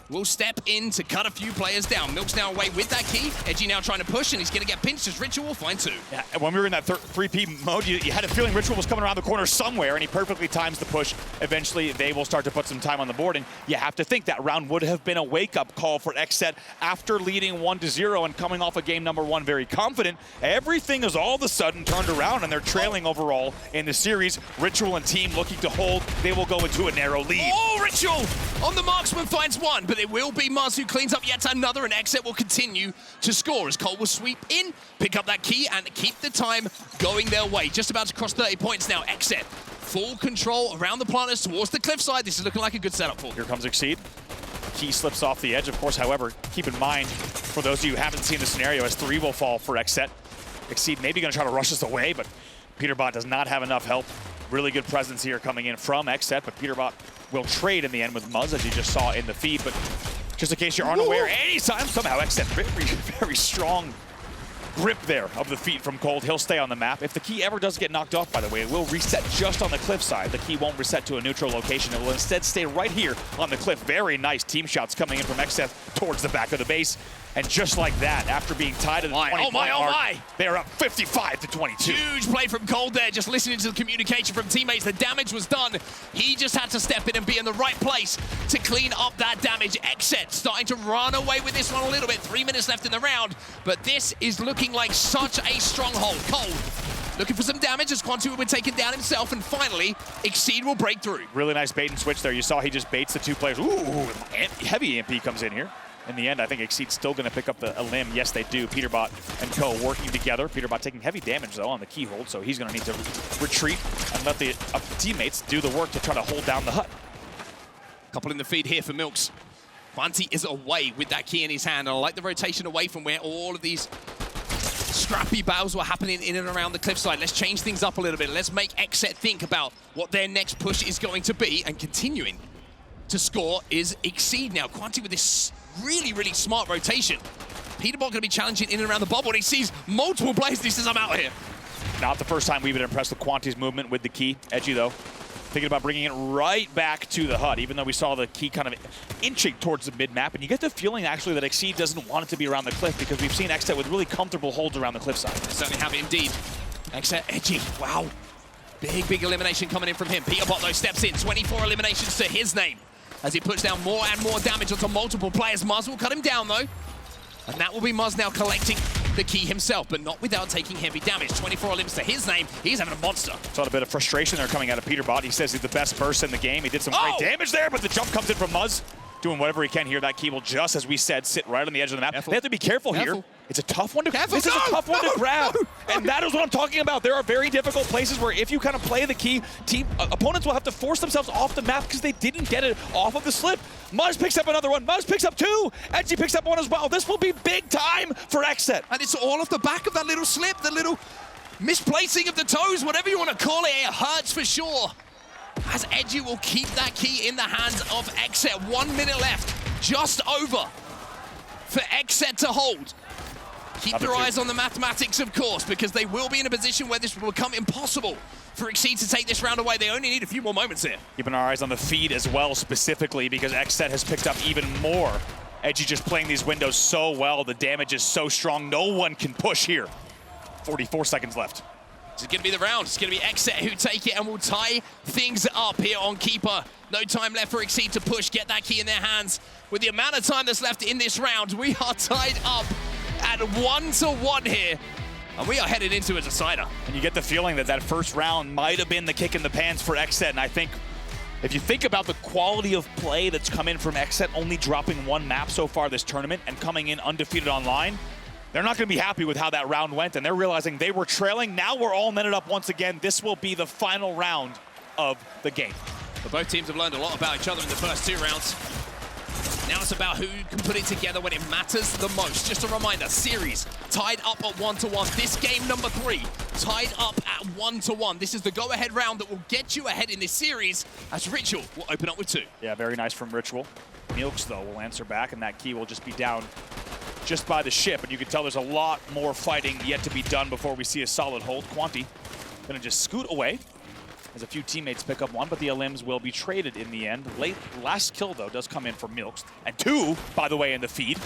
[SPEAKER 3] will step in to cut a few players down. Milk's now away with that key. Edgy now trying to push, and he's going to get pinched as Ritual will find 2.
[SPEAKER 6] Yeah, and when we were in that 3P mode, you had a feeling Ritual was coming around the corner somewhere, and he perfectly times the push. Eventually, they will start to put some time on the board, and you have to think that round would have been a wake-up call for XSET after leading 1-0 and coming off of game number 1 very confident. Everything is all of a sudden turned around, and they're trailing overall in the series. Ritual and team looking to hold. They will go into a narrow lead.
[SPEAKER 3] Oh, Ritual on the marksman finds 1, but it will be Muzz who cleans up yet another, and XSET will continue to score as Cole will sweep in, pick up that key, and keep the time going their way. Just about to cross 30 points now. XSET full control around the planters towards the cliffside. This is looking like a good setup for them.
[SPEAKER 6] Here comes XSET. Key slips off the edge, of course. However, keep in mind, for those of you who haven't seen the scenario, as 3 will fall for XSET. XSET maybe going to try to rush us away, but Peterbot does not have enough help. Really good presence here coming in from XSET, but Peterbot will trade in the end with Muzz, as you just saw in the feed. But just in case you aren't aware, anytime somehow XSET very, very strong grip there of the feet from Cold. He'll stay on the map. If the key ever does get knocked off, by the way, it will reset just on the cliffside. The key won't reset to a neutral location. It will instead stay right here on the cliff. Very nice team shots coming in from XSET towards the back of the base. And just like that, after being tied at the 20-point mark, they are up 55-22.
[SPEAKER 3] Huge play from Cold there, just listening to the communication from teammates. The damage was done. He just had to step in and be in the right place to clean up that damage. XSET starting to run away with this one a little bit. 3 minutes left in the round, but this is looking like such a stronghold. Cold looking for some damage as Quantu will be taken down himself, and finally, XSET will break through.
[SPEAKER 6] Really nice bait and switch there. You saw he just baits the 2 players. Ooh, heavy EMP comes in here. In the end, I think XSET's still going to pick up a limb. Yes, they do. Peterbot and Co. working together. Peterbot taking heavy damage, though, on the keyhold, so he's going to need to retreat and let the teammates do the work to try to hold down the hut.
[SPEAKER 3] Couple in the feed here for Milks. Quanti is away with that key in his hand, and I like the rotation away from where all of these scrappy battles were happening in and around the cliffside. Let's change things up a little bit. Let's make XSET think about what their next push is going to be, and continuing to score is XSET now. Quanti with this really, really smart rotation. Peterbot going to be challenging in and around the bubble, and he sees multiple players. He says, I'm out here.
[SPEAKER 6] Not the first time we've been impressed with Quanti's movement with the key. Edgy, though, thinking about bringing it right back to the hut, even though we saw the key kind of inching towards the mid-map. And you get the feeling, actually, that XSET doesn't want it to be around the cliff, because we've seen XSET with really comfortable holds around the cliffside.
[SPEAKER 3] They certainly have it indeed. XSET edgy. Wow. Big elimination coming in from him. Peterbot, though, steps in. 24 eliminations to his name as he puts down more and more damage onto multiple players. Muzz will cut him down, though. And that will be Muzz now collecting the key himself, but not without taking heavy damage. 24 elims to his name. He's having a monster.
[SPEAKER 6] Saw a bit of frustration there coming out of Peterbot. He says he's the best burst in the game. He did some great damage there, but the jump comes in from Muzz, doing whatever he can here. That key will, just as we said, sit right on the edge of the map. They have to be careful here. It's a tough one to grab. This is a tough one to grab. And that is what I'm talking about. There are very difficult places where if you kind of play the key, opponents will have to force themselves off the map because they didn't get it off of the slip. Muzz picks up another one. Muzz picks up two. Edgy picks up one as well. This will be big time for XSET.
[SPEAKER 3] And it's all off the back of that little slip, the little misplacing of the toes, whatever you want to call it. It hurts for sure. As Edgy will keep that key in the hands of XSET. 1 minute left, just over for XSET to hold. Keep your eyes on the mathematics, of course, because they will be in a position where this will become impossible for XSET to take this round away. They only need a few more moments here.
[SPEAKER 6] Keeping our eyes on the feed as well, specifically, because XSET has picked up even more. Edgy just playing these windows so well. The damage is so strong. No one can push here. 44 seconds left.
[SPEAKER 3] This is going to be the round. It's going to be XSET who take it and will tie things up here on Keeper. No time left for XSET to push, get that key in their hands. With the amount of time that's left in this round, we are tied up at 1-1 here. And we are headed into a decider.
[SPEAKER 6] And you get the feeling that that first round might have been the kick in the pants for XSET. And I think if you think about the quality of play that's come in from XSET, only dropping one map so far this tournament and coming in undefeated online, they're not going to be happy with how that round went, and they're realizing they were trailing. Now we're all netted up once again. This will be the final round of the game.
[SPEAKER 3] But both teams have learned a lot about each other in the first two rounds. Now it's about who can put it together when it matters the most. Just a reminder, series tied up at 1-1. This game number 3, tied up at 1-1. This is the go-ahead round that will get you ahead in this series, as Ritual will open up with 2.
[SPEAKER 6] Yeah, very nice from Ritual. Milks, though, will answer back, and that key will just be down just by the ship, and you can tell there's a lot more fighting yet to be done before we see a solid hold. Quanti gonna just scoot away as a few teammates pick up one, but the elims will be traded in the end. Last kill, though, does come in from Milks, and 2, by the way, in the feed.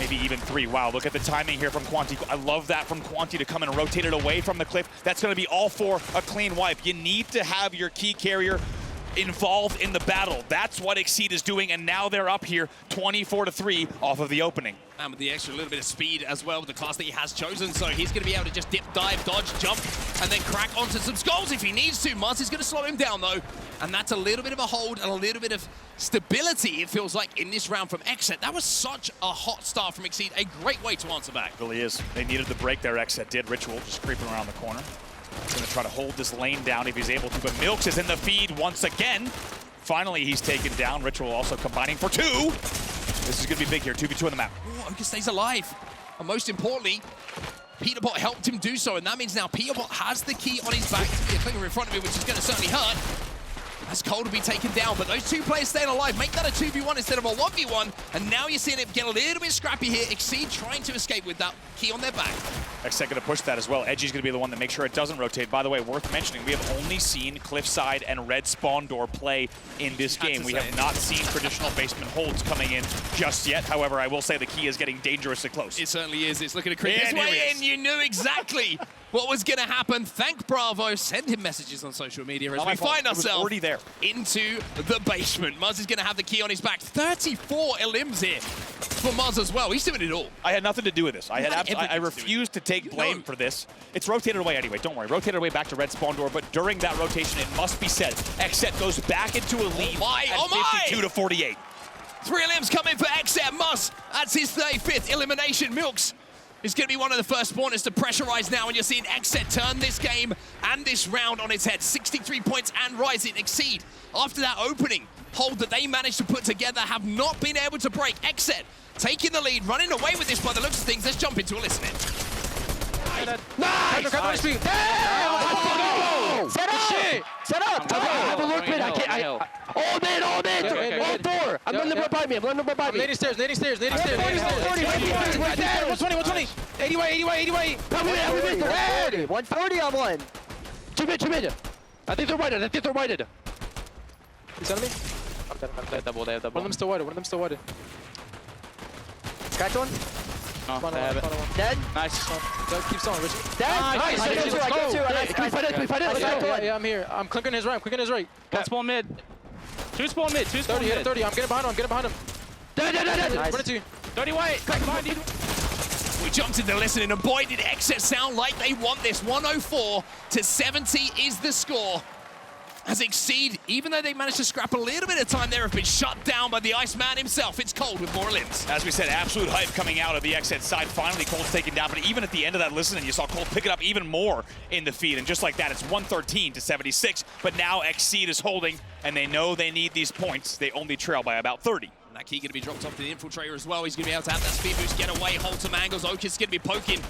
[SPEAKER 6] Maybe even 3. Wow, look at the timing here from Quanti. I love that from Quanti to come and rotate it away from the cliff. That's gonna be all for a clean wipe. You need to have your key carrier involved in the battle. That's what XSET is doing, and now they're up here 24-3 off of the opening.
[SPEAKER 3] And with the extra little bit of speed as well with the class that he has chosen, so he's going to be able to just dip, dive, dodge, jump, and then crack onto some skulls if he needs to. Muzz is going to slow him down, though, and that's a little bit of a hold and a little bit of stability, it feels like, in this round from XSET. That was such a hot start from XSET, a great way to answer back.
[SPEAKER 6] It really is. They needed the break there, XSET did. Ritual just creeping around the corner. He's going to try to hold this lane down if he's able to, but Milks is in the feed once again. Finally, he's taken down. Ritual also combining for 2. This is going to be big here, 2v2 on the map.
[SPEAKER 3] Oh, Oka stays alive. And most importantly, Peterbot helped him do so, and that means now Peterbot has the key on his back to be a clinger in front of him, which is going to certainly hurt. As Cole to be taken down, but those 2 players staying alive make that a 2v1 instead of a 1v1, and now you're seeing it get a little bit scrappy here. XSET trying to escape with that key on their back.
[SPEAKER 6] XSET going to push that as well. Edgy's going to be the one that makes sure it doesn't rotate. By the way, worth mentioning, we have only seen Cliffside and Red Spawn Door play in this game. We have not seen traditional basement holds coming in just yet. However, I will say the key is getting dangerously close.
[SPEAKER 3] It certainly is. It's looking to creep his way in. You knew exactly what was going to happen. Thank Bravo. Send him messages on social media as we find ourselves
[SPEAKER 6] already there
[SPEAKER 3] into the basement. Muzz is going to have the key on his back. 34 elims here for Muzz as well. He's doing it all.
[SPEAKER 6] I had nothing to do with this. I refused to take blame for this. It's rotated away anyway. Don't worry. Rotated away back to Red Spawn Door. But during that rotation, it must be said, XSET goes back into a lead at 52-48.
[SPEAKER 3] 3 elims coming for XSET. Muzz, that's his 35th elimination. Milks is going to be one of the first spawners to pressurize now, and you're seeing XSET turn this game and this round on its head. 63 points and rising. Exceed, after that opening hold that they managed to put together, have not been able to break. XSET taking the lead, running away with this by the looks of things. Let's jump into a listen.
[SPEAKER 10] Nice!
[SPEAKER 3] Nice.
[SPEAKER 10] Damn! Set up! Shit. Set up! I have a look mid. I can't. All mid, all mid! All 4! I'm letting them by me. I'm letting them by me.
[SPEAKER 9] Nading stairs, nading stairs, nading stairs.
[SPEAKER 10] 120, 80 way. Come in, 140 on one. 2 mid. I think they're whited. He's enemy?
[SPEAKER 7] They have double.
[SPEAKER 10] One of them still whited. Scratch one.
[SPEAKER 7] Oh, they have it.
[SPEAKER 10] Dead.
[SPEAKER 7] Nice.
[SPEAKER 10] Keep selling, Richard. Dead. Nice. I get two. Can we fight it? Let's go.
[SPEAKER 9] Yeah, I'm here. I'm clicking his right.
[SPEAKER 7] One spawn mid. 2 spawn mid. 2 spawn
[SPEAKER 9] 30,
[SPEAKER 7] mid.
[SPEAKER 9] 30. I'm getting behind him.
[SPEAKER 10] Dead.
[SPEAKER 9] Run it to you.
[SPEAKER 7] 30 white. Crack behind you.
[SPEAKER 3] We jumped into listening, and boy, did XSET sound like they want this. 104 to 70 is the score. As Exceed, even though they managed to scrap a little bit of time there, have been shut down by the Iceman himself. It's Cold with more limbs.
[SPEAKER 6] As we said, absolute hype coming out of the XSET side. Finally, Cold's taken down, but even at the end of that listening, you saw Cold pick it up even more in the feed, and just like that, it's 113 to 76, but now Exceed is holding, and they know they need these points. They only trail by about 30.
[SPEAKER 3] And that key going to be dropped off to the Infiltrator as well. He's going to be able to have that speed boost, get away, hold some angles. Oak is going to be poking.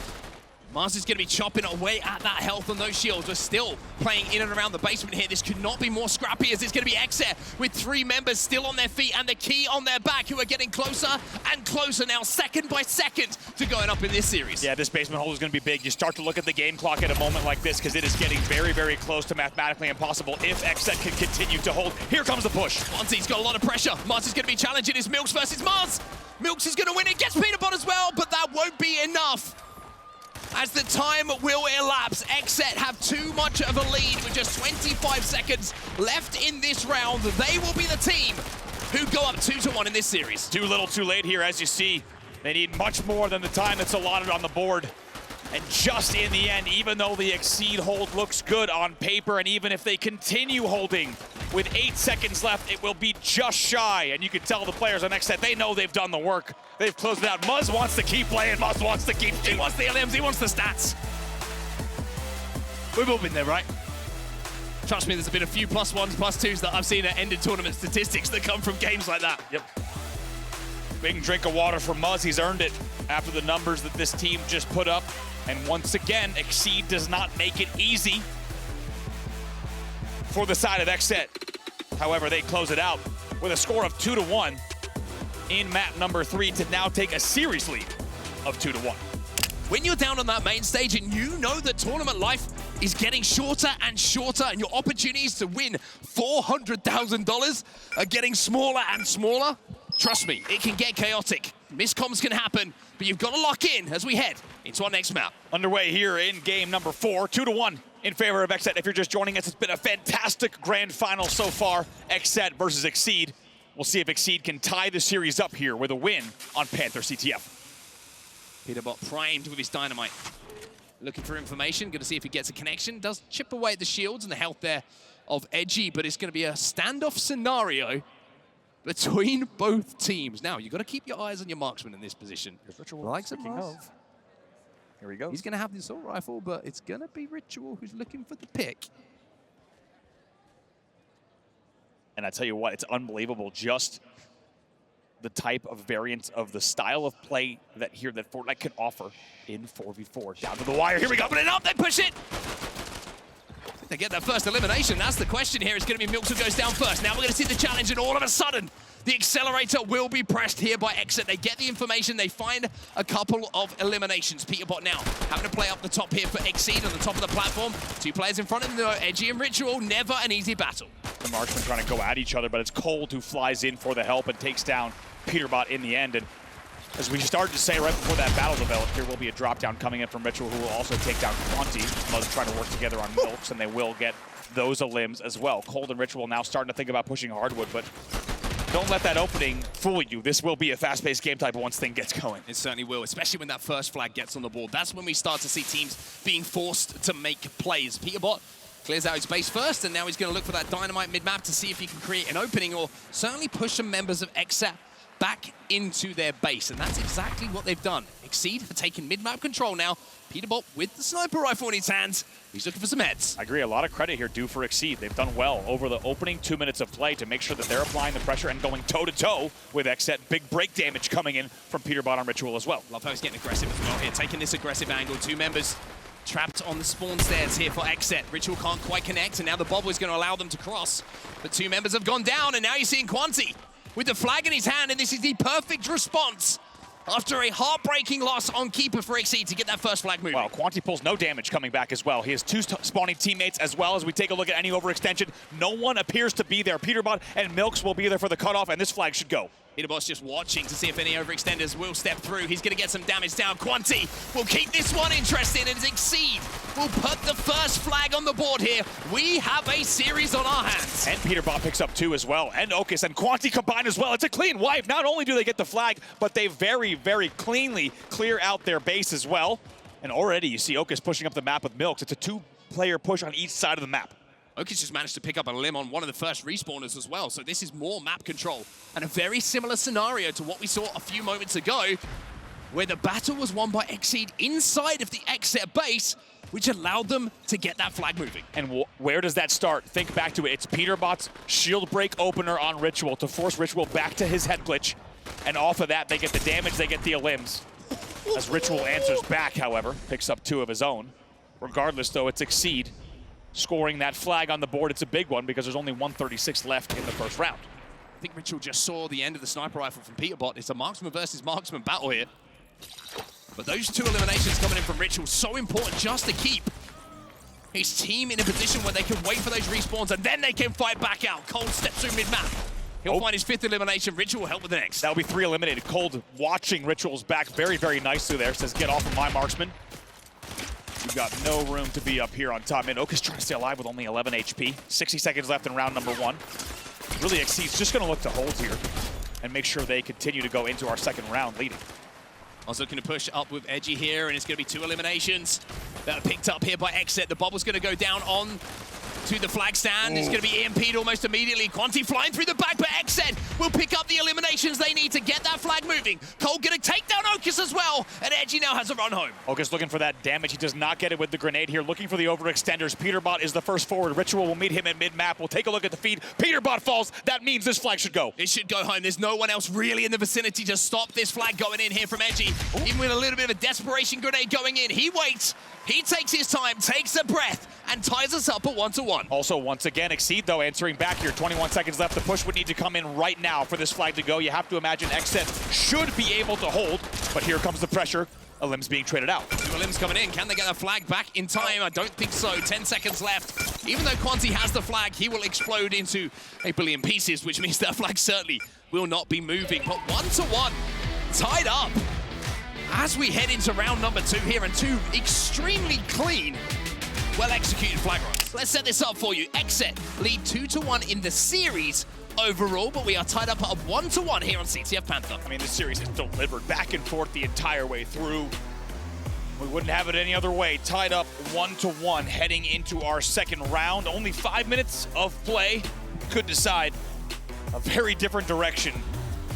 [SPEAKER 3] Mars is going to be chopping away at that health on those shields. We're still playing in and around the basement here. This could not be more scrappy, as it's going to be XSET with 3 members still on their feet and the key on their back, who are getting closer and closer now, second by second, to going up in this series.
[SPEAKER 6] Yeah, this basement hold is going to be big. You start to look at the game clock at a moment like this, because it is getting very, very close to mathematically impossible if XSET can continue to hold. Here comes the push.
[SPEAKER 3] Monty's got a lot of pressure. Mars is going to be challenging his Milks versus Mars. Milks is going to win it, gets Peanut Butter as well, but that won't be enough. As the time will elapse, XSET have too much of a lead with just 25 seconds left in this round. They will be the team who go up 2-1 in this series.
[SPEAKER 6] Too little, too late here, as you see. They need much more than the time that's allotted on the board. And just in the end, even though the Exceed hold looks good on paper, and even if they continue holding with 8 seconds left, it will be just shy. And you can tell the players on XSET, they know they've done the work. They've closed it out. Muzz wants to keep playing. Muzz wants to keep.
[SPEAKER 3] He wants the LMs, he wants the stats. We've all been there, right? Trust me, there's been a few +1s, +2s that I've seen at ended tournament statistics that come from games like that.
[SPEAKER 6] Yep. Big drink of water for Muzz. He's earned it after the numbers that this team just put up. And once again, Exceed does not make it easy for the side of XSET. However, they close it out with a score of 2-1 in map number 3 to now take a series lead of 2-1.
[SPEAKER 3] When you're down on that main stage and you know that tournament life is getting shorter and shorter, and your opportunities to win $400,000 are getting smaller and smaller, trust me, it can get chaotic. Miscoms can happen, but you've got to lock in as we head into our next map.
[SPEAKER 6] Underway here in game number 4, 2-1 in favor of XSET. If you're just joining us, it's been a fantastic grand final so far. XSET versus Exceed. We'll see if Exceed can tie the series up here with a win on Panther CTF.
[SPEAKER 3] Peterbot primed with his dynamite. Looking for information, going to see if he gets a connection. Does chip away at the shields and the health there of Edgy, but it's going to be a standoff scenario between both teams. Now, you've got to keep your eyes on your marksman in this position. Likes of Mars.
[SPEAKER 6] Here we go.
[SPEAKER 3] He's going to have the assault rifle, but it's going to be Ritual who's looking for the pick.
[SPEAKER 6] And I tell you what, it's unbelievable just the type of variance of the style of play that Fortnite can offer in 4v4. Down to the wire, here we go.
[SPEAKER 3] Open it up, they push it. They get that first elimination. That's the question here. It's going to be Milks who goes down first. Now we're going to see the challenge, and all of a sudden, the accelerator will be pressed here by XSET. They get the information. They find a couple of eliminations. Peterbot now having to play up the top here for Exceed on the top of the platform. 2 players in front of them, Edgy and Ritual. Never an easy battle.
[SPEAKER 6] The marksmen trying to go at each other, but it's Cold who flies in for the help and takes down Peterbot in the end. And as we started to say right before that battle developed, there will be a drop down coming in from Ritual, who will also take down Quanti. Muzz trying to work together on Milks, and they will get those elims as well. Cold and Ritual now starting to think about pushing Hardwood, but don't let that opening fool you. This will be a fast-paced game type once thing gets going.
[SPEAKER 3] It certainly will, especially when that first flag gets on the board. That's when we start to see teams being forced to make plays. Peterbot clears out his base first, and now he's going to look for that dynamite mid-map to see if he can create an opening or certainly push some members of XSET back into their base, and that's exactly what they've done. Exceed have taken mid-map control now. Peterbot with the sniper rifle in his hands. He's looking for some heads.
[SPEAKER 6] I agree, a lot of credit here due for Exceed. They've done well over the opening 2 minutes of play to make sure that they're applying the pressure and going toe-to-toe with XSET. Big break damage coming in from Peterbot on Ritual as well.
[SPEAKER 3] Love how he's getting aggressive as well here, taking this aggressive angle. 2 members trapped on the spawn stairs here for XSET. Ritual can't quite connect, and now the bobble is going to allow them to cross. But 2 members have gone down, and now you're seeing Quanti with the flag in his hand, and this is the perfect response after a heartbreaking loss on Keeper for Exceed to get that first flag moving.
[SPEAKER 6] Wow, Quanti pulls no damage coming back as well. He has 2 spawning teammates as well. As we take a look at any overextension, no one appears to be there. Peterbot and Milks will be there for the cutoff, and this flag should go.
[SPEAKER 3] Peterbot's just watching to see if any overextenders will step through. He's going to get some damage down. Quanti will keep this one interesting, and Exceed will put the first flag on the board here. We have a series on our hands.
[SPEAKER 6] And Peterbot picks up 2 as well, and Okus and Quanti combine as well. It's a clean wipe. Not only do they get the flag, but they very, very cleanly clear out their base as well. And already you see Okus pushing up the map with Milks. It's a 2-player push on each side of the map.
[SPEAKER 3] Okus just managed to pick up a limb on one of the first respawners as well, so this is more map control. And a very similar scenario to what we saw a few moments ago, where the battle was won by Exceed inside of the XSET base, which allowed them to get that flag moving.
[SPEAKER 6] And where does that start? Think back to it. It's Peterbot's shield break opener on Ritual to force Ritual back to his head glitch. And off of that, they get the damage, they get the limbs. As Ritual answers back, however, picks up 2 of his own. Regardless, though, it's Exceed scoring that flag on the board. It's a big one because there's only 136 left in the first round.
[SPEAKER 3] I think Ritual just saw the end of the sniper rifle from Peterbot. It's a marksman versus marksman battle here. But those 2 eliminations coming in from Ritual, so important just to keep his team in a position where they can wait for those respawns and then they can fight back out. Cold steps through mid-map. He'll find his 5th elimination. Ritual will help with the next.
[SPEAKER 6] That'll be 3 eliminated. Cold watching Ritual's back very, very nicely there. Says, get off of my marksman. You've got no room to be up here on top mid. Okus trying to stay alive with only 11 HP. 60 seconds left in round number 1. Really, Exceed's just going to look to hold here and make sure they continue to go into our second round leading.
[SPEAKER 3] I was looking to push up with Edgy here, and it's going to be 2 eliminations that are picked up here by XSET. The bobble's going to go down on to the flag stand. It's going to be EMP'd almost immediately. Quanti flying through the back, but XSET will pick up the eliminations they need to get that flag moving. Cole going to take down Okus as well, and Edgy now has a run home.
[SPEAKER 6] Okus looking for that damage. He does not get it with the grenade here. Looking for the overextenders. Peterbot is the first forward. Ritual will meet him at mid-map. We'll take a look at the feed. Peterbot falls. That means this flag should go.
[SPEAKER 3] It should go home. There's no one else really in the vicinity to stop this flag going in here from Edgy. Even with a little bit of a desperation grenade going in, he waits. He takes his time, takes a breath, and ties us up at 1-1.
[SPEAKER 6] Also, once again, Exceed, though, answering back here. 21 seconds left. The push would need to come in right now for this flag to go. You have to imagine XSET should be able to hold, but here comes the pressure. A limb's being traded out.
[SPEAKER 3] 2 limbs coming in. Can they get that flag back in time? I don't think so. 10 seconds left. Even though Quanti has the flag, he will explode into a billion pieces, which means that flag certainly will not be moving. But 1-1, tied up. As we head into round number 2 here, and 2 extremely clean, well-executed flag runs. Let's set this up for you. XSET lead 2-1 in the series overall, but we are tied up at 1-1 here on CTF Panther.
[SPEAKER 6] I mean, this series is delivered back and forth the entire way through. We wouldn't have it any other way. Tied up 1-1 heading into our second round. Only 5 minutes of play could decide a very different direction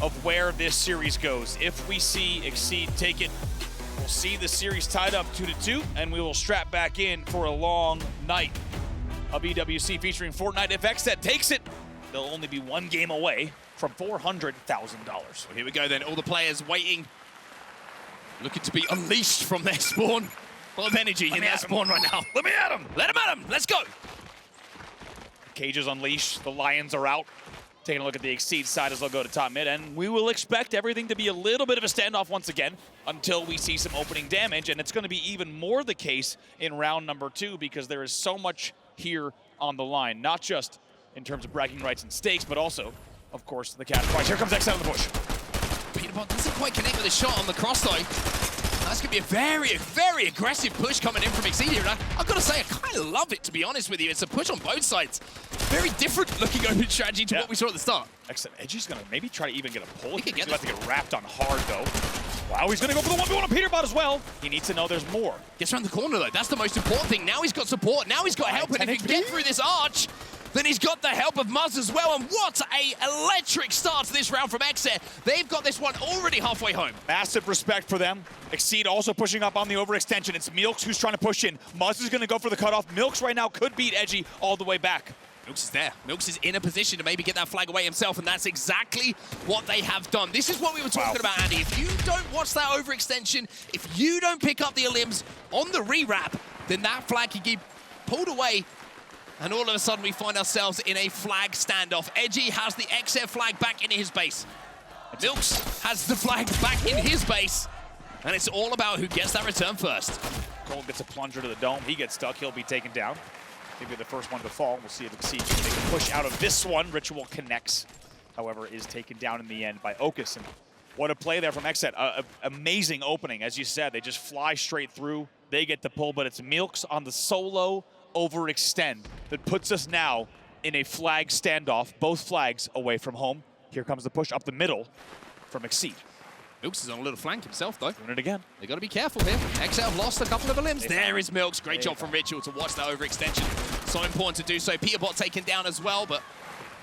[SPEAKER 6] of where this series goes. If we see Exceed take it, we'll see the series tied up 2-2, and we will strap back in for a long night of EWC featuring Fortnite. If XSET takes it, they'll only be 1 game away from $400,000.
[SPEAKER 3] Well, here we go then, all the players waiting, looking to be unleashed from their spawn. Full of energy in their spawn right now.
[SPEAKER 6] Let me at him!
[SPEAKER 3] Let him at him, let's go!
[SPEAKER 6] Cages unleashed, the Lions are out. Taking a look at the Exceed side as they'll go to top mid, and we will expect everything to be a little bit of a standoff once again until we see some opening damage, and it's going to be even more the case in round number 2 because there is so much here on the line, not just in terms of bragging rights and stakes, but also, of course, the cash prize. Here comes XSET on the push.
[SPEAKER 3] Peterbot doesn't quite connect with a shot on the cross though. That's going to be a very, very aggressive push coming in from Exceed here. And I've got to say, I kind of love it, to be honest with you. It's a push on both sides. Very different looking open strategy to what we saw at the start.
[SPEAKER 6] XSET Edgy's going to maybe try to even get a pull. He's about to get wrapped on hard, though. Wow, he's going to go for the 1v1 on Peterbot as well. He needs to know there's more.
[SPEAKER 3] Gets around the corner, though. That's the most important thing. Now he's got support. Now he's got help. And if he can get through this arch, then he's got the help of Muzz as well. And what a electric start to this round from XSET. They've got this one already halfway home.
[SPEAKER 6] Massive respect for them. XSET also pushing up on the overextension. It's Milks who's trying to push in. Muzz is going to go for the cutoff. Milks right now could beat Edgy all the way back.
[SPEAKER 3] Milks is there. Milks is in a position to maybe get that flag away himself, and that's exactly what they have done. This is what we were talking about, Andy. If you don't watch that overextension, if you don't pick up the elims on the re-wrap, then that flag can get pulled away, and all of a sudden we find ourselves in a flag standoff. Edgy has the XSET flag back in his base. Milks has the flag back in his base, and it's all about who gets that return first.
[SPEAKER 6] Cold gets a plunger to the dome. He gets stuck. He'll be taken down. Maybe the first one to fall. We'll see if XSET can make a push out of this one. Ritual connects, however, is taken down in the end by Okus. And what a play there from XSET. Amazing opening, as you said. They just fly straight through. They get the pull, but it's Milks on the solo overextend that puts us now in a flag standoff. Both flags away from home. Here comes the push up the middle from XSET.
[SPEAKER 3] Milks is on a little flank himself, though.
[SPEAKER 6] Doing it again.
[SPEAKER 3] They got to be careful here. XSET have lost a couple of elims. There is Milks. Great job from Ritual to watch that overextension. So important to do so. Peterbot taken down as well, but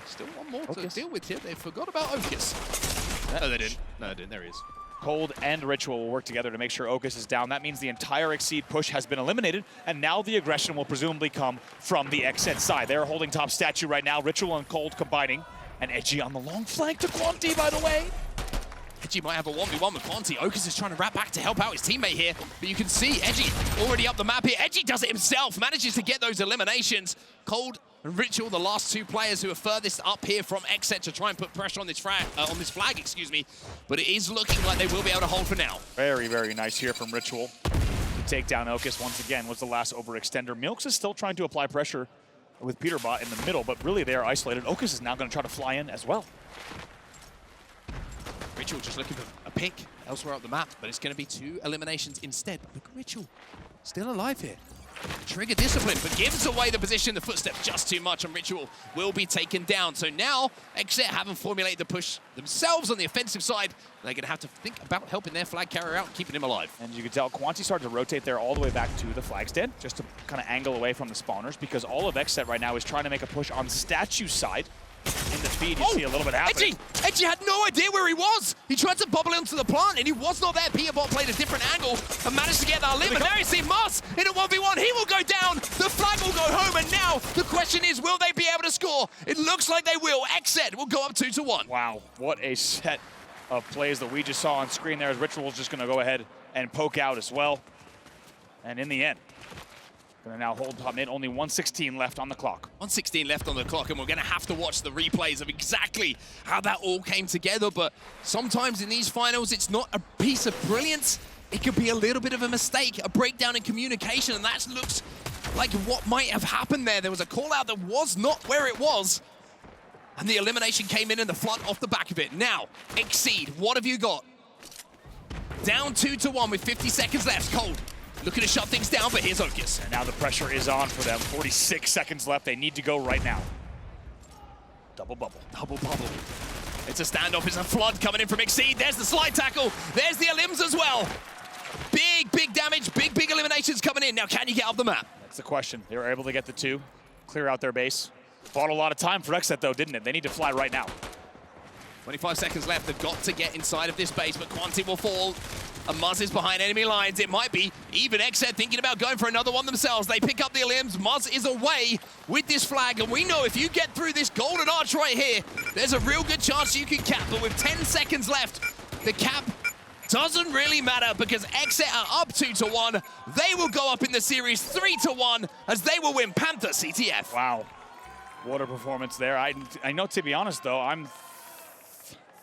[SPEAKER 3] still one more to deal with here. They forgot about Okus. No, they didn't. No, they didn't. There he is.
[SPEAKER 6] Cold and Ritual will work together to make sure Okus is down. That means the entire XSET push has been eliminated, and now the aggression will presumably come from the XSET side. They're holding top statue right now. Ritual and Cold combining, and Edgy on the long flank to Quanti, by the way.
[SPEAKER 3] Edgy might have a 1v1 with Quanti. Okus is trying to wrap back to help out his teammate here, but you can see Edgy already up the map here. Edgy does it himself, manages to get those eliminations. Cold and Ritual, the last two players who are furthest up here from XSET to try and put pressure on this flag, excuse me. But it is looking like they will be able to hold for now.
[SPEAKER 6] Very, very nice here from Ritual to take down Okus once again. Was the last overextender. Milks is still trying to apply pressure with Peterbot in the middle, but really they are isolated. Okus is now going to try to fly in as well.
[SPEAKER 3] Ritual just looking for a pick elsewhere up the map, but it's going to be 2 eliminations instead. Look at Ritual, still alive here. Trigger discipline, but gives away the position, the footstep just too much, and Ritual will be taken down. So now, XSET haven't formulated the push themselves on the offensive side. They're going to have to think about helping their flag carrier out and keeping him alive.
[SPEAKER 6] And you can tell Quanti started to rotate there all the way back to the flag stand, just to kind of angle away from the spawners, because all of XSET right now is trying to make a push on statue side. In the feed, you see a little bit happening.
[SPEAKER 3] Edgy had no idea where he was. He tried to bubble into the plant, and he was not there. Peterbot played a different angle and managed to get that limit. Now you see Muzz in a 1v1. He will go down. The flag will go home, and now the question is, will they be able to score? It looks like they will. XSET will go up 2-1.
[SPEAKER 6] Wow, what a set of plays that we just saw on screen there. As Ritual's just going to go ahead and poke out as well. And in the end, going to now hold top mid, only 1:16 left on the clock.
[SPEAKER 3] 1:16 left on the clock, and we're going to have to watch the replays of exactly how that all came together. But sometimes in these finals, it's not a piece of brilliance. It could be a little bit of a mistake, a breakdown in communication, and that looks like what might have happened there. There was a call out that was not where it was, and the elimination came in and the flood off the back of it. Now, XSET, what have you got? Down 2-1 with 50 seconds left. Cold looking to shut things down, but here's Okus.
[SPEAKER 6] And now the pressure is on for them. 46 seconds left. They need to go right now. Double bubble.
[SPEAKER 3] Double bubble. It's a standoff. It's a flood coming in from XSET. There's the slide tackle. There's the elims as well. Big damage. Big eliminations coming in. Now, can you get up the map?
[SPEAKER 6] That's the question. They were able to get the 2, clear out their base. Bought a lot of time for XSET, though, didn't it? They need to fly right now.
[SPEAKER 3] 25 seconds left. They've got to get inside of this base, but Quanti will fall. And Muzz is behind enemy lines. It might be even XSET thinking about going for another one themselves. They pick up the elims. Muzz is away with this flag. And we know if you get through this golden arch right here, there's a real good chance you can cap. But with 10 seconds left, the cap doesn't really matter because XSET are up 2-1. They will go up in the series 3-1 as they will win Panther CTF.
[SPEAKER 6] Wow. What a performance there. I know, to be honest, though, I'm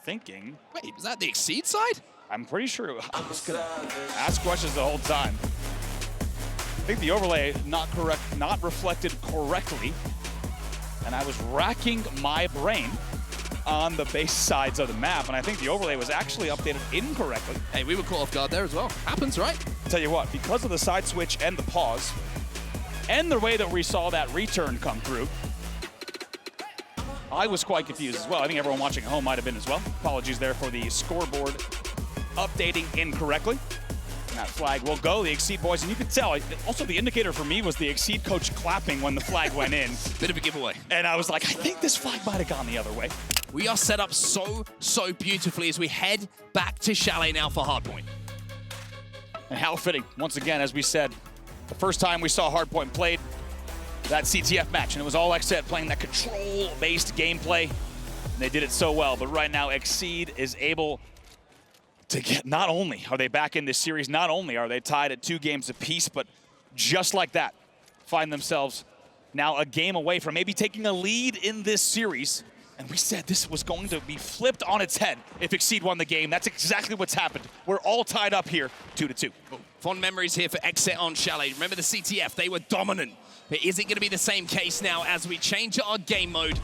[SPEAKER 6] thinking...
[SPEAKER 3] Wait, was that the XSET side?
[SPEAKER 6] I'm pretty sure. Ask questions the whole time. I think the overlay not reflected correctly, and I was racking my brain on the base sides of the map, and I think the overlay was actually updated incorrectly.
[SPEAKER 3] Hey, we were caught off guard there as well. Happens, right?
[SPEAKER 6] I'll tell you what, because of the side switch and the pause, and the way that we saw that return come through, I was quite confused as well. I think everyone watching at home might have been as well. Apologies there for the scoreboard updating incorrectly. that flag will go, the XSET boys, and you can tell, also the indicator for me was the XSET coach clapping when the flag went in.
[SPEAKER 3] Bit of a giveaway.
[SPEAKER 6] And I was like, I think this flag might have gone the other way.
[SPEAKER 3] We are set up so beautifully as we head back to Chalet now for Hardpoint.
[SPEAKER 6] And how fitting, once again, as we said, the first time we saw Hardpoint played that CTF match, and it was all XSET playing that control-based gameplay, and they did it so well. But right now, XSET is able to get, not only are they back in this series, not only are they tied at 2 games apiece, but just like that, find themselves now a game away from maybe taking a lead in this series. And we said this was going to be flipped on its head if XSET won the game. That's exactly what's happened. We're all tied up here, 2-2.
[SPEAKER 3] Fond memories here for XSET on Chalet. Remember the CTF, they were dominant. But is it going to be the same case now as we change our game mode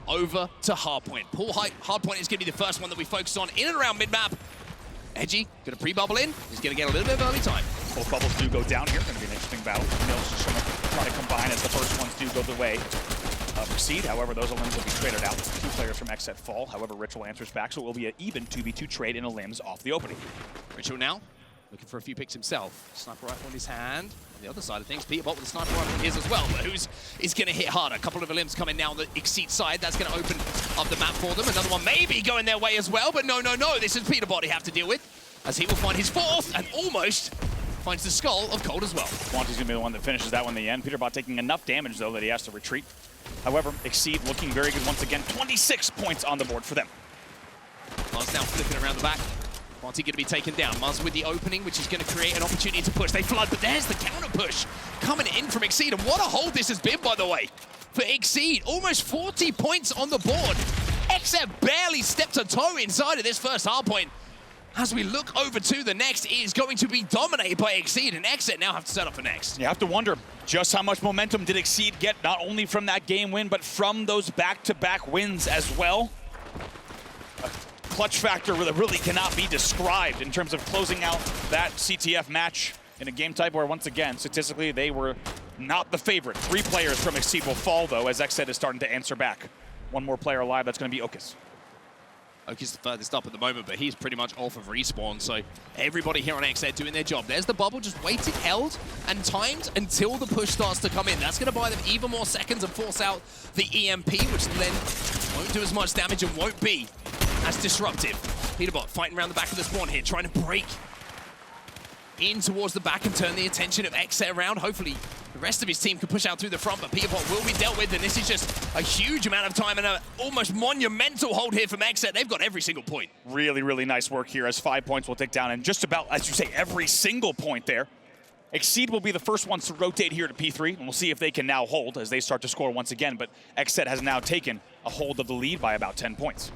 [SPEAKER 3] over to Hardpoint? Hardpoint is going to be the first one that we focus on in and around mid-map. Edgy, going to pre-bubble in. He's going to get a little bit of early time.
[SPEAKER 6] Both bubbles do go down here. Going to be an interesting battle. Mills just going to try to combine as the first ones do go the way of XSET. However, those limbs will be traded out. 2 players from XSET fall. However, Ritual answers back, so it will be an even 2v2 trade in a limbs off the opening.
[SPEAKER 3] Ritual now, looking for a few picks himself. Sniper rifle in his hand. On the other side of things, Peterbot with the sniper rifle in his as well. But who's going to hit harder? A couple of limbs coming down the XSET side. That's going to open up the map for them. Another one maybe going their way as well. But no. This is Peterbot they have to deal with, as he will find his 4th and almost finds the skull of Cold as well.
[SPEAKER 6] Quanti's going to be the one that finishes that one in the end. Peterbot taking enough damage, though, that he has to retreat. However, XSET looking very good once again. 26 points on the board for them.
[SPEAKER 3] Muzz now flipping around the back. Quanti going to be taken down. Muzz with the opening, which is going to create an opportunity to push. They flood, but there's the counter push coming in from XSET. And what a hold this has been, by the way, for XSET. Almost 40 points on the board. XSET barely stepped a toe inside of this first Hardpoint. As we look over to the next, it is going to be dominated by XSET, and XSET now have to set up for next.
[SPEAKER 6] You have to wonder just how much momentum did XSET get, not only from that game win, but from those back-to-back wins as well. A clutch factor that really cannot be described in terms of closing out that CTF match in a game type where, once again, statistically, they were not the favorite. 3 players from XSET will fall, though, as XSET is starting to answer back. One more player alive, that's going to be Okus.
[SPEAKER 3] Okus is the furthest up at the moment, but he's pretty much off of respawn, so everybody here on XSET doing their job. There's the bubble, just waiting, held, and timed until the push starts to come in. That's going to buy them even more seconds and force out the EMP, which then won't do as much damage and won't be as disruptive. Peterbot fighting around the back of the spawn here, trying to break in towards the back and turn the attention of XSET around. Hopefully, the rest of his team can push out through the front, but Peterbot will be dealt with, and this is just a huge amount of time and an almost monumental hold here from XSET. They've got every single point.
[SPEAKER 6] Really, really nice work here, as 5 points will tick down, and just about, as you say, every single point there. XSET will be the first ones to rotate here to P3, and we'll see if they can now hold as they start to score once again, but XSET has now taken a hold of the lead by about 10 points.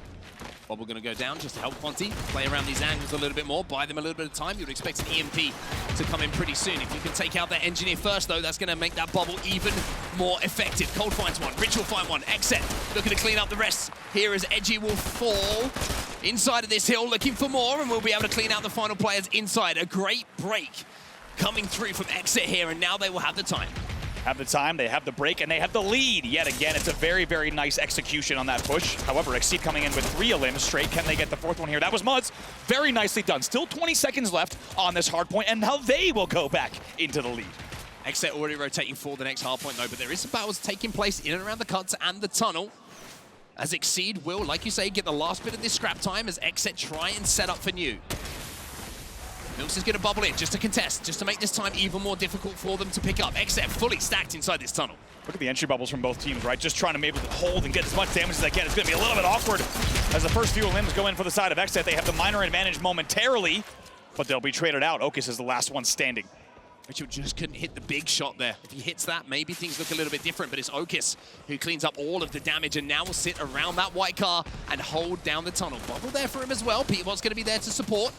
[SPEAKER 3] Bubble going to go down just to help Quanti play around these angles a little bit more, buy them a little bit of time. You'd expect an EMP to come in pretty soon. If you can take out that engineer first, though, that's going to make that bubble even more effective. Cold finds one, Ritual find one, XSET looking to clean up the rest here as Edgy will fall inside of this hill, looking for more, and we'll be able to clean out the final players inside. A great break coming through from XSET here, and now they will have the time.
[SPEAKER 6] Have the time, they have the break, and they have the lead. Yet again, it's a very, very nice execution on that push. However, XSET coming in with 3 elims straight. Can they get the 4th one here? That was Muzz. Very nicely done. Still 20 seconds left on this Hardpoint, and now they will go back into the lead.
[SPEAKER 3] XSET already rotating for the next Hardpoint, though, but there is some battles taking place in and around the cuts and the tunnel, as XSET will, like you say, get the last bit of this scrap time as XSET try and set up for new. Mills is going to bubble in just to contest, just to make this time even more difficult for them to pick up. XSET fully stacked inside this tunnel.
[SPEAKER 6] Look at the entry bubbles from both teams, right? Just trying to maybe hold and get as much damage as they can. It's going to be a little bit awkward as the first few limbs go in for the side of XSET. They have the minor advantage momentarily, but they'll be traded out. Okus is the last one standing.
[SPEAKER 3] Ritual just couldn't hit the big shot there. If he hits that, maybe things look a little bit different, but it's Okus who cleans up all of the damage and now will sit around that white car and hold down the tunnel. Bubble there for him as well. Peterbot's going to be there to support.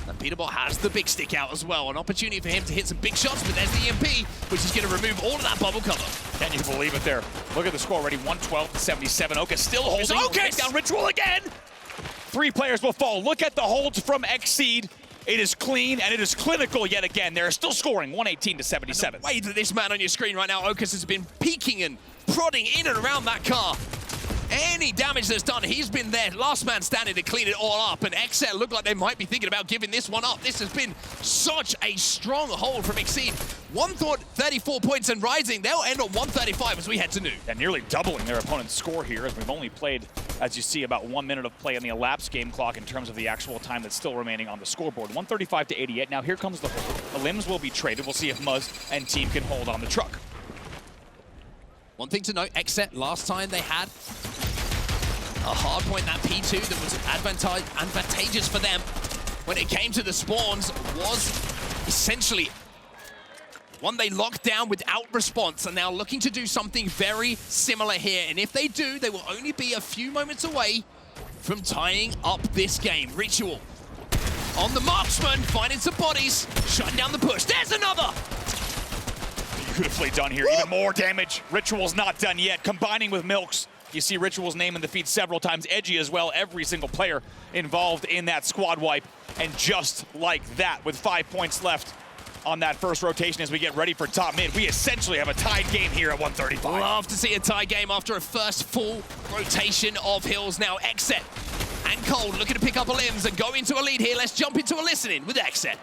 [SPEAKER 3] And Peterbot has the big stick out as well. An opportunity for him to hit some big shots, but there's the EMP, which is going to remove all of that bubble cover.
[SPEAKER 6] Can you believe it there? Look at the score already, 112-77. Okus still holding.
[SPEAKER 3] Okus
[SPEAKER 6] down Ritual again. 3 players will fall. Look at the holds from XSET. It is clean and it is clinical yet again. They're still scoring 118-77.
[SPEAKER 3] The way that this man on your screen right now, Okus, has been peeking and prodding in and around that car. any damage that's done, he's been there, last man standing to clean it all up, and XSET look like they might be thinking about giving this one up. This has been such a strong hold from XSET. One thought 34 points and rising, they'll end on 135 as we head to noon.
[SPEAKER 6] And nearly doubling their opponent's score here, as we've only played, as you see, about 1 minute of play on the elapsed game clock in terms of the actual time that's still remaining on the scoreboard. 135 to 88. Now here comes the hold. The limbs will be traded. We'll see if Muzz and team can hold on the truck.
[SPEAKER 3] One thing to note, XSET, last time they had a hard point, that P2 that was advantageous for them when it came to the spawns was essentially one they locked down without response, and now looking to do something very similar here. And if they do, they will only be a few moments away from tying up this game. Ritual on the marksman, finding some bodies, shutting down the push. There's another!
[SPEAKER 6] Beautifully done here. Even more damage. Ritual's not done yet. Combining with Milks, you see Ritual's name in the feed several times. Edgy as well. Every single player involved in that squad wipe. And just like that, with 5 points left on that first rotation as we get ready for top mid, we essentially have a tied game here at 135.
[SPEAKER 3] Love to see a tie game after a first full rotation of Hills. Now XSET and Cold looking to pick up a limbs and go into a lead here. Let's jump into a listening with XSET.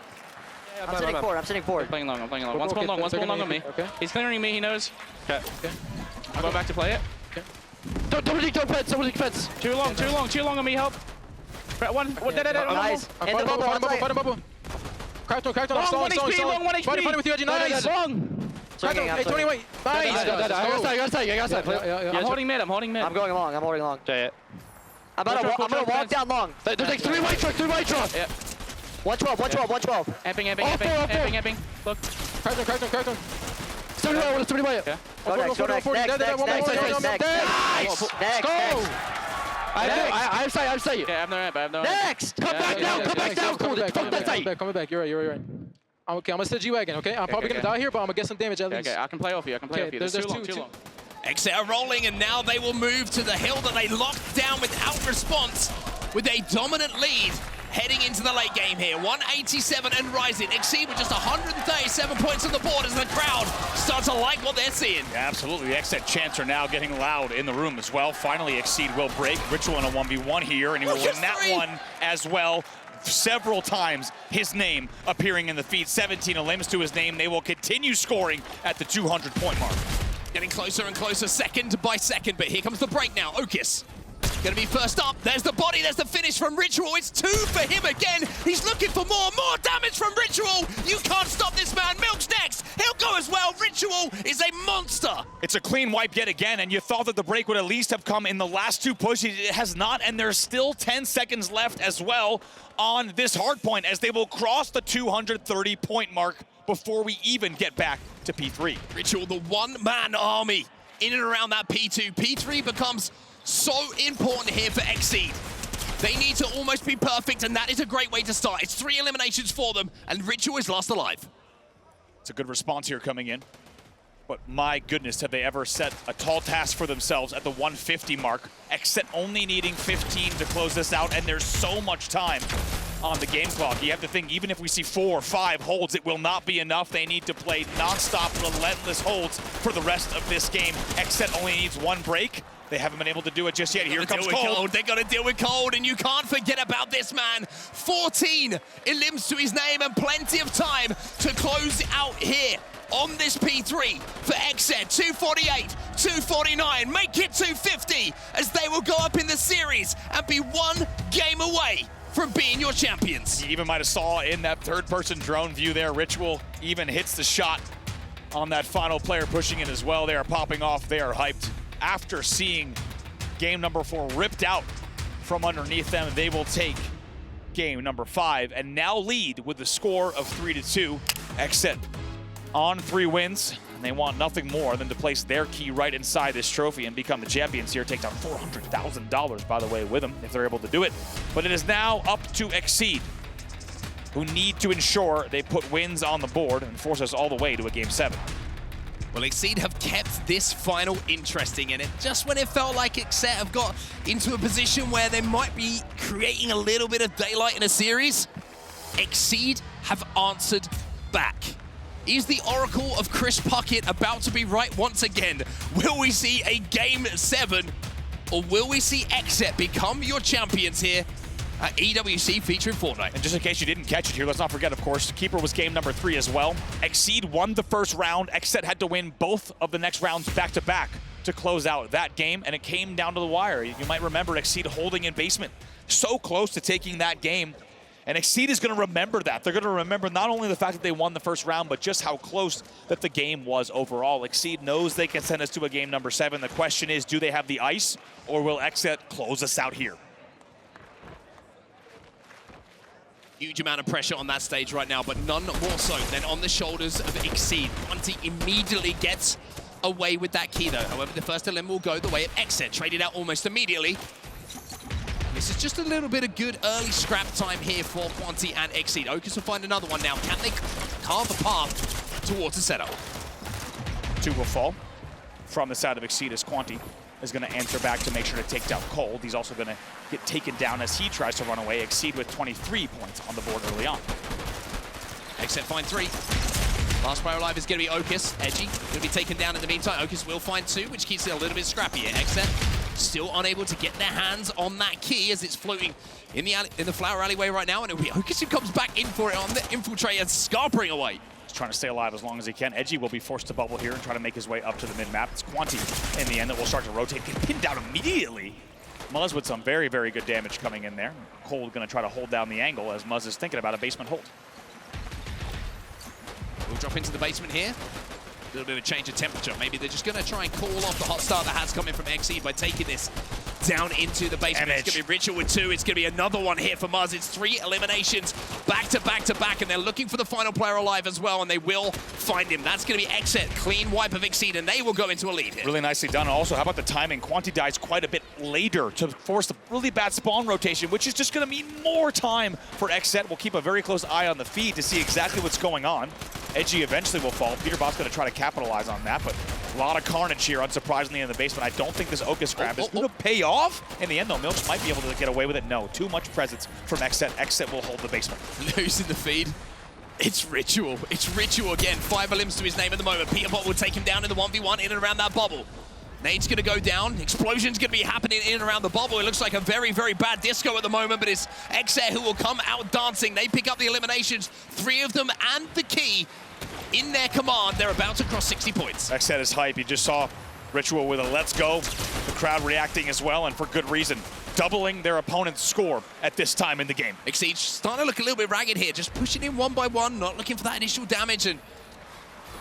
[SPEAKER 8] I'm sitting forward.
[SPEAKER 7] I'm playing long, One's pulling long on me.
[SPEAKER 10] Okay.
[SPEAKER 7] He's clearing me, he knows. Okay. I'm going back to play it.
[SPEAKER 10] Okay. Don't fence.
[SPEAKER 7] Too long on me, help. One.
[SPEAKER 8] Nice. In the bubble.
[SPEAKER 9] Cracked on.
[SPEAKER 7] Long, 1 HP, long, 1 HP.
[SPEAKER 9] Fighting with you, Edgy. Nice.
[SPEAKER 7] Long.
[SPEAKER 9] Hey, 20, wait. Nice.
[SPEAKER 10] I got side.
[SPEAKER 7] I'm holding mid.
[SPEAKER 8] I'm going long. I'm holding long. I'm gonna walk down long.
[SPEAKER 10] There's like 3 white trucks.
[SPEAKER 7] Yeah.
[SPEAKER 8] 112.
[SPEAKER 7] Amping. Look.
[SPEAKER 9] Cracked on.
[SPEAKER 10] 70 white.
[SPEAKER 7] Okay.
[SPEAKER 8] Go next. Next.
[SPEAKER 9] Go.
[SPEAKER 10] I have sight.
[SPEAKER 7] Okay, I have no ramp.
[SPEAKER 8] Next.
[SPEAKER 10] Come back down. Cool. Fuck that sight.
[SPEAKER 9] Coming back. You're right. Okay, I'm gonna sit G-Wagon, okay? I'm probably gonna die here, but I'm gonna get some damage at least.
[SPEAKER 7] Okay, I can play off you.
[SPEAKER 9] There's
[SPEAKER 7] Too
[SPEAKER 9] two.
[SPEAKER 7] long.
[SPEAKER 3] XSET are rolling, and now they will move to the hill that they locked down without response with a dominant lead heading into the late game here. 187 and rising. XSET with just 137 points on the board as the crowd starts to like what they're seeing.
[SPEAKER 6] Yeah, absolutely. The XSET chants are now getting loud in the room as well. Finally, XSET will break. Ritual in a 1v1 here, and he will win that one as well. Several times his name appearing in the feed. 17 limbs to his name. They will continue scoring at the 200-point mark.
[SPEAKER 3] Getting closer and closer, second by second, but here comes the break now. Okis gonna be first up. There's the body, there's the finish from Ritual. It's 2 for him again. He's looking for more damage from Ritual. You can't stop this man. Milk's next. He'll go as well. Ritual is a monster.
[SPEAKER 6] It's a clean wipe yet again, and you thought that the break would at least have come in the last 2 pushes. It has not, and there's still 10 seconds left as well on this hard point as they will cross the 230-point mark before we even get back to P3.
[SPEAKER 3] Ritual, the one-man army in and around that P2. P3 becomes so important here for XSET. They need to almost be perfect, and that is a great way to start. It's 3 eliminations for them, and Ritual is last alive.
[SPEAKER 6] It's a good response here coming in. But my goodness, have they ever set a tall task for themselves at the 150 mark. XSET only needing 15 to close this out, and there's so much time on the game clock. You have to think, even if we see 4 or 5 holds, it will not be enough. They need to play non-stop, relentless holds for the rest of this game. XSET only needs 1 break. They haven't been able to do it just yet. Here comes Cold.
[SPEAKER 3] They got to deal with Cold, and you can't forget about this man. 14 limbs to his name, and plenty of time to close out here on this P3 for XSET. 248, 249, make it 250 as they will go up in the series and be 1 game away from being your champions.
[SPEAKER 6] You even might have saw in that third-person drone view there, Ritual even hits the shot on that final player pushing in as well. They are popping off. They are hyped. After seeing game number 4 ripped out from underneath them, they will take game number 5 and now lead with the score of 3-2. XSET on 3 wins, and they want nothing more than to place their key right inside this trophy and become the champions here. Take down $400,000, by the way, with them if they're able to do it. But it is now up to XSET, who need to ensure they put wins on the board and force us all the way to a game 7.
[SPEAKER 3] Well, XSET have kept this final interesting in it. Just when it felt like XSET have got into a position where they might be creating a little bit of daylight in a series, XSET have answered back. Is the Oracle of Chris Puckett about to be right once again? Will we see a game 7 or will we see XSET become your champions here at EWC featuring Fortnite?
[SPEAKER 6] And just in case you didn't catch it here, let's not forget, of course, Keeper was game number 3 as well. XSET won the first round. XSET had to win both of the next rounds back-to-back to close out that game, and it came down to the wire. You might remember XSET holding in basement. So close to taking that game. And XSET is going to remember that. They're going to remember not only the fact that they won the first round, but just how close that the game was overall. XSET knows they can send us to a game number 7. The question is, do they have the ice, or will XSET close us out here?
[SPEAKER 3] Huge amount of pressure on that stage right now, but none more so than on the shoulders of XSET. Quanti immediately gets away with that key, though. However, the first element will go the way of XSET, traded out almost immediately. This is just a little bit of good early scrap time here for Quanti and XSET. Okus will find another one now. Can they carve a path towards the setup?
[SPEAKER 6] 2 will fall from the side of XSET as Quanti is going to answer back to make sure to take down Cold. He's also going to get taken down as he tries to run away. XSET with 23 points on the board early on.
[SPEAKER 3] XSET find 3. Last player alive is going to be Okus. Edgy going to be taken down in the meantime. Okus will find 2, which keeps it a little bit scrappy here. XSET still unable to get their hands on that key as it's floating in the flower alleyway right now, and it'll be Okus who comes back in for it on the infiltrate and scarpering away.
[SPEAKER 6] He's trying to stay alive as long as he can. Edgy will be forced to bubble here and try to make his way up to the mid-map. It's Quanti in the end that will start to rotate, get pinned down immediately. Muzz with some very, very good damage coming in there. Cold going to try to hold down the angle as Muzz is thinking about a basement hold.
[SPEAKER 3] We'll drop into the basement here. A little bit of a change of temperature. Maybe they're just going to try and call off the hot start that has coming from XSET by taking this down into the basement. It's going to be Ritual with 2. It's going to be another one here for Muzz. It's 3 eliminations back to back to back, and they're looking for the final player alive as well, and they will find him. That's going to be XSET. Clean wipe of XSET, and they will go into a lead here.
[SPEAKER 6] Really nicely done. Also, how about the timing? Quanti dies quite a bit later to force the really bad spawn rotation, which is just going to mean more time for XSET. We'll keep a very close eye on the feed to see exactly what's going on. Edgy eventually will fall. Peterbot's going to try to capitalize on that, but a lot of carnage here, unsurprisingly, in the basement. I don't think this Okus grab is going to pay off. In the end, though, Milks might be able to get away with it. No, too much presence from XSET. XSET will hold the basement.
[SPEAKER 3] Losing the feed. It's Ritual. It's Ritual again. 5 limbs to his name at the moment. Peterbot will take him down in the 1v1 in and around that bubble. Nade's going to go down. Explosion's going to be happening in and around the bubble. It looks like a very, very bad disco at the moment, but it's XSET who will come out dancing. They pick up the eliminations, 3 of them and the key in their command. They're about to cross 60 points.
[SPEAKER 6] XSET is hype. You just saw Ritual with a let's go. The crowd reacting as well, and for good reason. Doubling their opponent's score at this time in the game.
[SPEAKER 3] XSET starting to look a little bit ragged here, just pushing in 1 by 1, not looking for that initial damage, and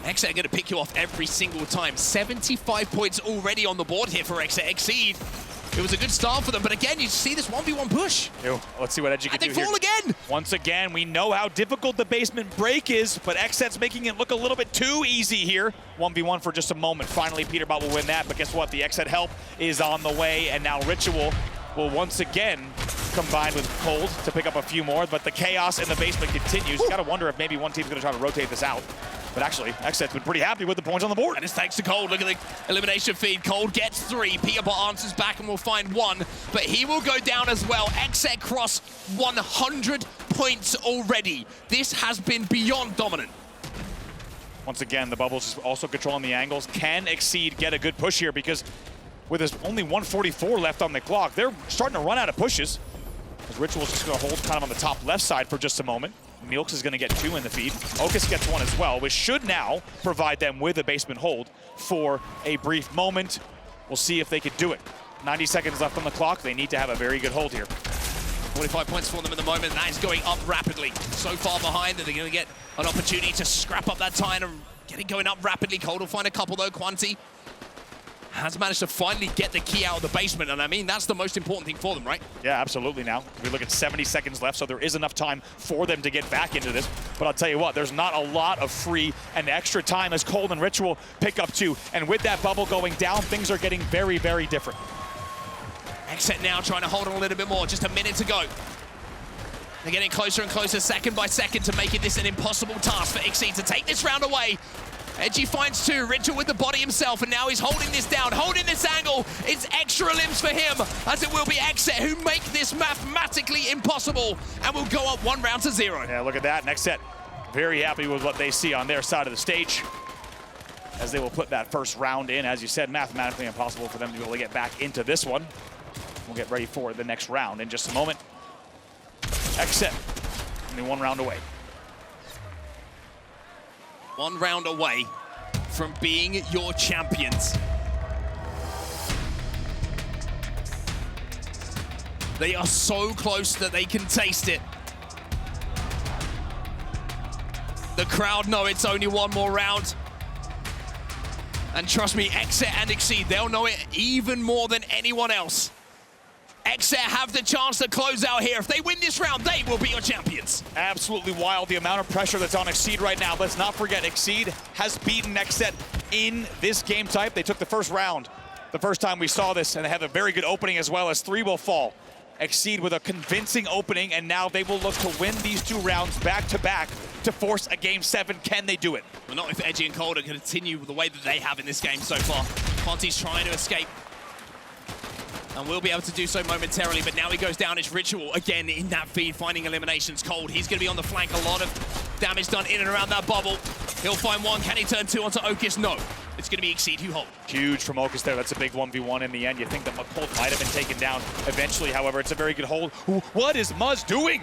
[SPEAKER 3] XSET are going to pick you off every single time. 75 points already on the board here for XSET. XSET, it was a good start for them, but again, you see this 1v1 push.
[SPEAKER 6] Ew, let's see what Edgy can do here.
[SPEAKER 3] And they fall again!
[SPEAKER 6] Once again, we know how difficult the basement break is, but XSET's making it look a little bit too easy here. 1v1 for just a moment. Finally, Peterbot will win that, but guess what? The XSET help is on the way, and now Ritual will once again combine with Cold to pick up a few more, but the chaos in the basement continues. You gotta wonder if maybe one team's gonna try to rotate this out. But actually, XSET's been pretty happy with the points on the board.
[SPEAKER 3] And it's thanks to Cold. Look at the elimination feed. Cold gets 3. Peterbot answers back and will find 1. But he will go down as well. XSET cross 100 points already. This has been beyond dominant.
[SPEAKER 6] Once again, the Bubbles is also controlling the angles. Can XSET get a good push here? Because with only 144 left on the clock, they're starting to run out of pushes. As Ritual's just going to hold kind of on the top left side for just a moment. Milks is going to get 2 in the feed. Okus gets 1 as well, which should now provide them with a basement hold for a brief moment. We'll see if they can do it. 90 seconds left on the clock. They need to have a very good hold here.
[SPEAKER 3] 45 points for them at the moment. That is going up rapidly. So far behind that they're going to get an opportunity to scrap up that time and get it going up rapidly. Cold will find a couple though. Quanti has managed to finally get the key out of the basement, and I mean, that's the most important thing for them, right?
[SPEAKER 6] Yeah, absolutely now. We look at 70 seconds left, so there is enough time for them to get back into this. But I'll tell you what, there's not a lot of free and extra time as Cold and Ritual pick up 2. And with that bubble going down, things are getting very, very different.
[SPEAKER 3] XSET now trying to hold on a little bit more, just a minute to go. They're getting closer and closer, second by second, to making this an impossible task for XSET to take this round away. Edgy finds 2, Ritual with the body himself, and now he's holding this down, holding this angle. It's extra limbs for him, as it will be XSET who make this mathematically impossible, and will go up 1 round to 0.
[SPEAKER 6] Yeah, look at that. XSET very happy with what they see on their side of the stage. as they will put that first round in. As you said, mathematically impossible for them to be able to get back into this one. We'll get ready for the next round in just a moment. XSET, only 1 round away.
[SPEAKER 3] 1 round away from being your champions. They are so close that they can taste it. The crowd know it's only 1 more round. And trust me, XSET and XSET, they'll know it even more than anyone else. XSET have the chance to close out here. If they win this round, they will be your champions.
[SPEAKER 6] Absolutely wild, the amount of pressure that's on XSET right now. Let's not forget, XSET has beaten XSET in this game type. They took the first round the first time we saw this, and they have a very good opening as well, as 3 will fall. XSET with a convincing opening, and now they will look to win these 2 rounds back-to-back to force a Game 7. Can they do it?
[SPEAKER 3] Well, not if Edgy and Cold are going to continue the way that they have in this game so far. Conti's trying to escape, and will be able to do so momentarily, but now he goes down. It's Ritual again in that feed, finding eliminations. Cold, he's going to be on the flank. A lot of damage done in and around that bubble. He'll find 1. Can he turn 2 onto Okis? No. It's going to be XSET who hold.
[SPEAKER 6] Huge from Okis there. That's a big 1v1 in the end. You think that Cold might have been taken down eventually. However, it's a very good hold. What is Muzz doing?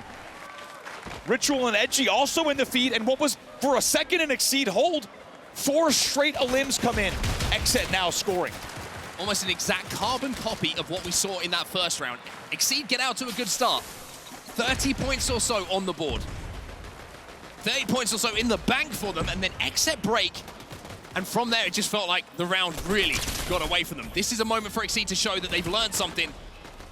[SPEAKER 6] Ritual and Edgy also in the feed, and what was for a second an XSET hold, 4 straight elims come in. XSET now scoring.
[SPEAKER 3] Almost an exact carbon copy of what we saw in that first round. XSET get out to a good start. 30 points or so on the board. 30 points or so in the bank for them, and then XSET break. And from there, it just felt like the round really got away from them. This is a moment for XSET to show that they've learned something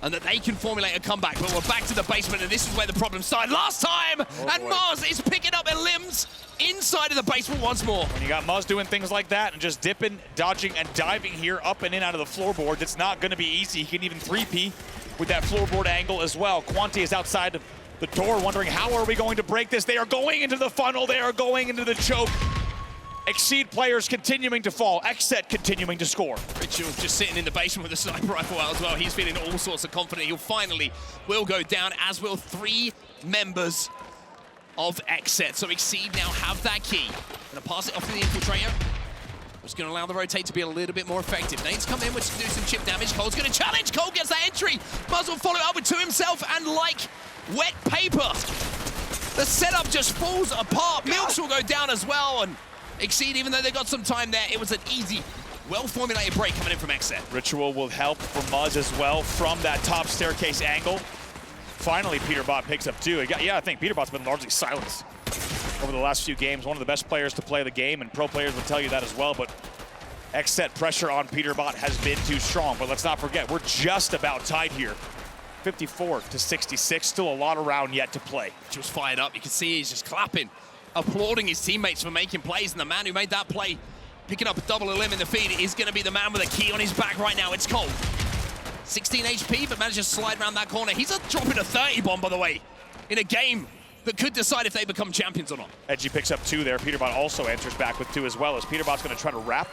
[SPEAKER 3] and that they can formulate a comeback. But we're back to the basement, and this is where the problem started last time. And Muzz is picking up limbs inside of the basement once more.
[SPEAKER 6] When you got Muzz doing things like that and just dipping, dodging, and diving here up and in out of the floorboard, it's not going to be easy. He can even 3P with that floorboard angle as well. Quanti is outside of the door wondering, how are we going to break this? They are going into the funnel. They are going into the choke. XSET players continuing to fall. XSET continuing to score.
[SPEAKER 3] Ritual's just sitting in the basement with a sniper rifle out as well. He's feeling all sorts of confident. He'll finally will go down, as will 3 members of XSET. So XSET now have that key. Gonna pass it off to the infiltrator. Just gonna allow the rotate to be a little bit more effective. Nate's come in with to do some chip damage. Cole's gonna challenge. Cole gets that entry. Muzz will follow up with 2 himself, and like wet paper, the setup just falls apart. Milks will go down as well, and XSET, even though they got some time there, it was an easy, well-formulated break coming in from XSET.
[SPEAKER 6] Ritual will help for Muzz as well from that top staircase angle. Finally, Peterbot picks up 2. Yeah, I think Peterbot's been largely silenced over the last few games. One of the best players to play the game, and pro players will tell you that as well, but XSET pressure on Peterbot has been too strong. But let's not forget, we're just about tied here. 54-66, still a lot of round yet to play.
[SPEAKER 3] Just fired up. You can see he's just clapping, applauding his teammates for making plays, and the man who made that play, picking up a double elim in the feed, is going to be the man with a key on his back right now. It's Cole. 16 HP, but managed to slide around that corner. He's dropping a 30 bomb, by the way, in a game that could decide if they become champions or not.
[SPEAKER 6] Edgy picks up 2 there. Peterbot also enters back with 2 as well, as Peterbot's going to try to wrap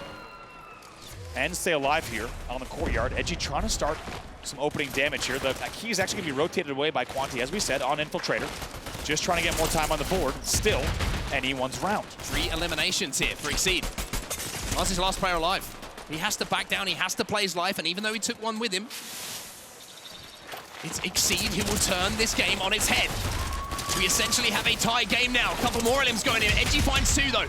[SPEAKER 6] and stay alive here on the courtyard. Edgy trying to start some opening damage here. The key is actually going to be rotated away by Quanti, as we said, on Infiltrator. Just trying to get more time on the board. Still, anyone's round.
[SPEAKER 3] 3 eliminations here for XSET. That's his last player alive. He has to back down. He has to play his life, and even though he took 1 with him, it's XSET who will turn this game on its head. We essentially have a tie game now. A couple more elims going in. Edgy finds 2, though.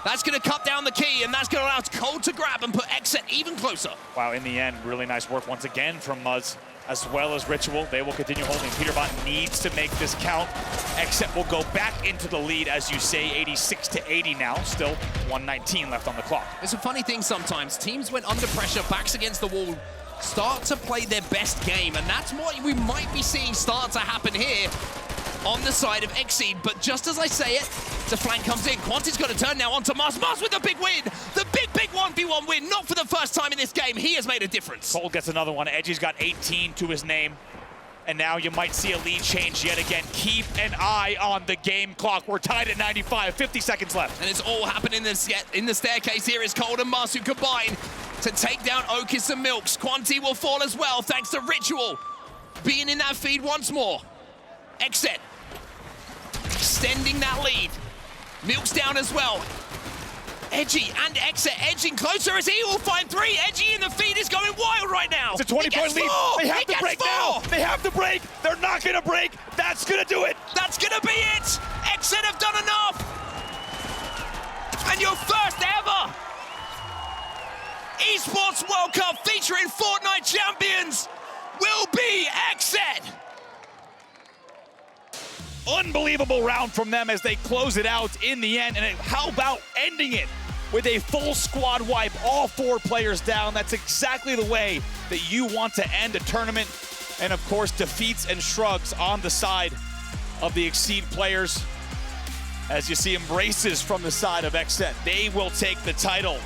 [SPEAKER 3] That's going to cut down the key, and that's going to allow Cold to grab and put XSET even closer.
[SPEAKER 6] Wow, in the end, really nice work once again from Muzz, as well as Ritual. They will continue holding. Peterbot needs to make this count. XSET will go back into the lead, as you say, 86-80 now. Still 119 left on the clock.
[SPEAKER 3] It's a funny thing sometimes. Teams, when under pressure, backs against the wall, start to play their best game, and that's what we might be seeing start to happen here on the side of XSET. But just as I say it, the flank comes in. Quanti's got to turn now onto Muzz. Muzz with the big win. The big 1v1 win. Not for the first time in this game. He has made a difference.
[SPEAKER 6] Cole gets another one. Edgy's got 18 to his name. And now you might see a lead change yet again. Keep an eye on the game clock. We're tied at 95, 50 seconds left.
[SPEAKER 3] And it's all happening in the staircase here. Is Cold and Muzz who combine to take down Okis and Milks. Quanti will fall as well, thanks to Ritual being in that feed once more. XSET extending that lead. Milks down as well. Edgy and XSET edging closer as he will find 3. Edgy in the feed is going wild right now.
[SPEAKER 6] It's a 20-point lead. They have to break now. They have to break. They're not going to break. That's going to do it.
[SPEAKER 3] That's going to be it. XSET have done enough. And your first ever Esports World Cup featuring Fortnite champions will be XSET.
[SPEAKER 6] Unbelievable round from them as they close it out in the end. And how about ending it with a full squad wipe, all 4 players down? That's exactly the way that you want to end a tournament. And of course, defeats and shrugs on the side of the XSET players. As you see embraces from the side of XSET, they will take the title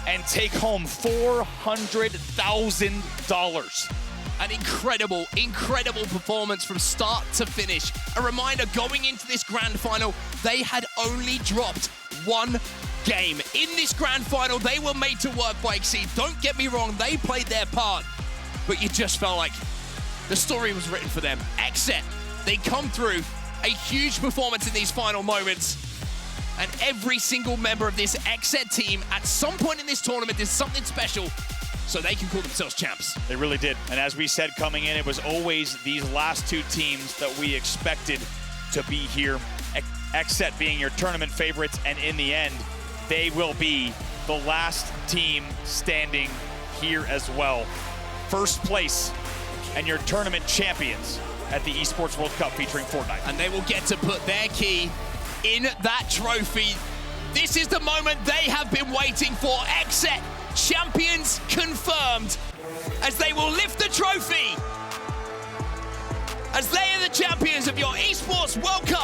[SPEAKER 6] and take home $400,000.
[SPEAKER 3] An incredible, incredible performance from start to finish. A reminder, going into this grand final, they had only dropped 1 game. In this grand final, they were made to work by XSET. Don't get me wrong, they played their part, but you just felt like the story was written for them. XSET, they come through, a huge performance in these final moments, and every single member of this XSET team at some point in this tournament did something special so they can call themselves champs.
[SPEAKER 6] They really did. And as we said coming in, it was always these last 2 teams that we expected to be here. XSET being your tournament favorites, and in the end, they will be the last team standing here as well. First place and your tournament champions at the Esports World Cup featuring Fortnite.
[SPEAKER 3] And they will get to put their key in that trophy. This is the moment they have been waiting for. XSET champions confirmed, as they will lift the trophy as they are the champions of your Esports World Cup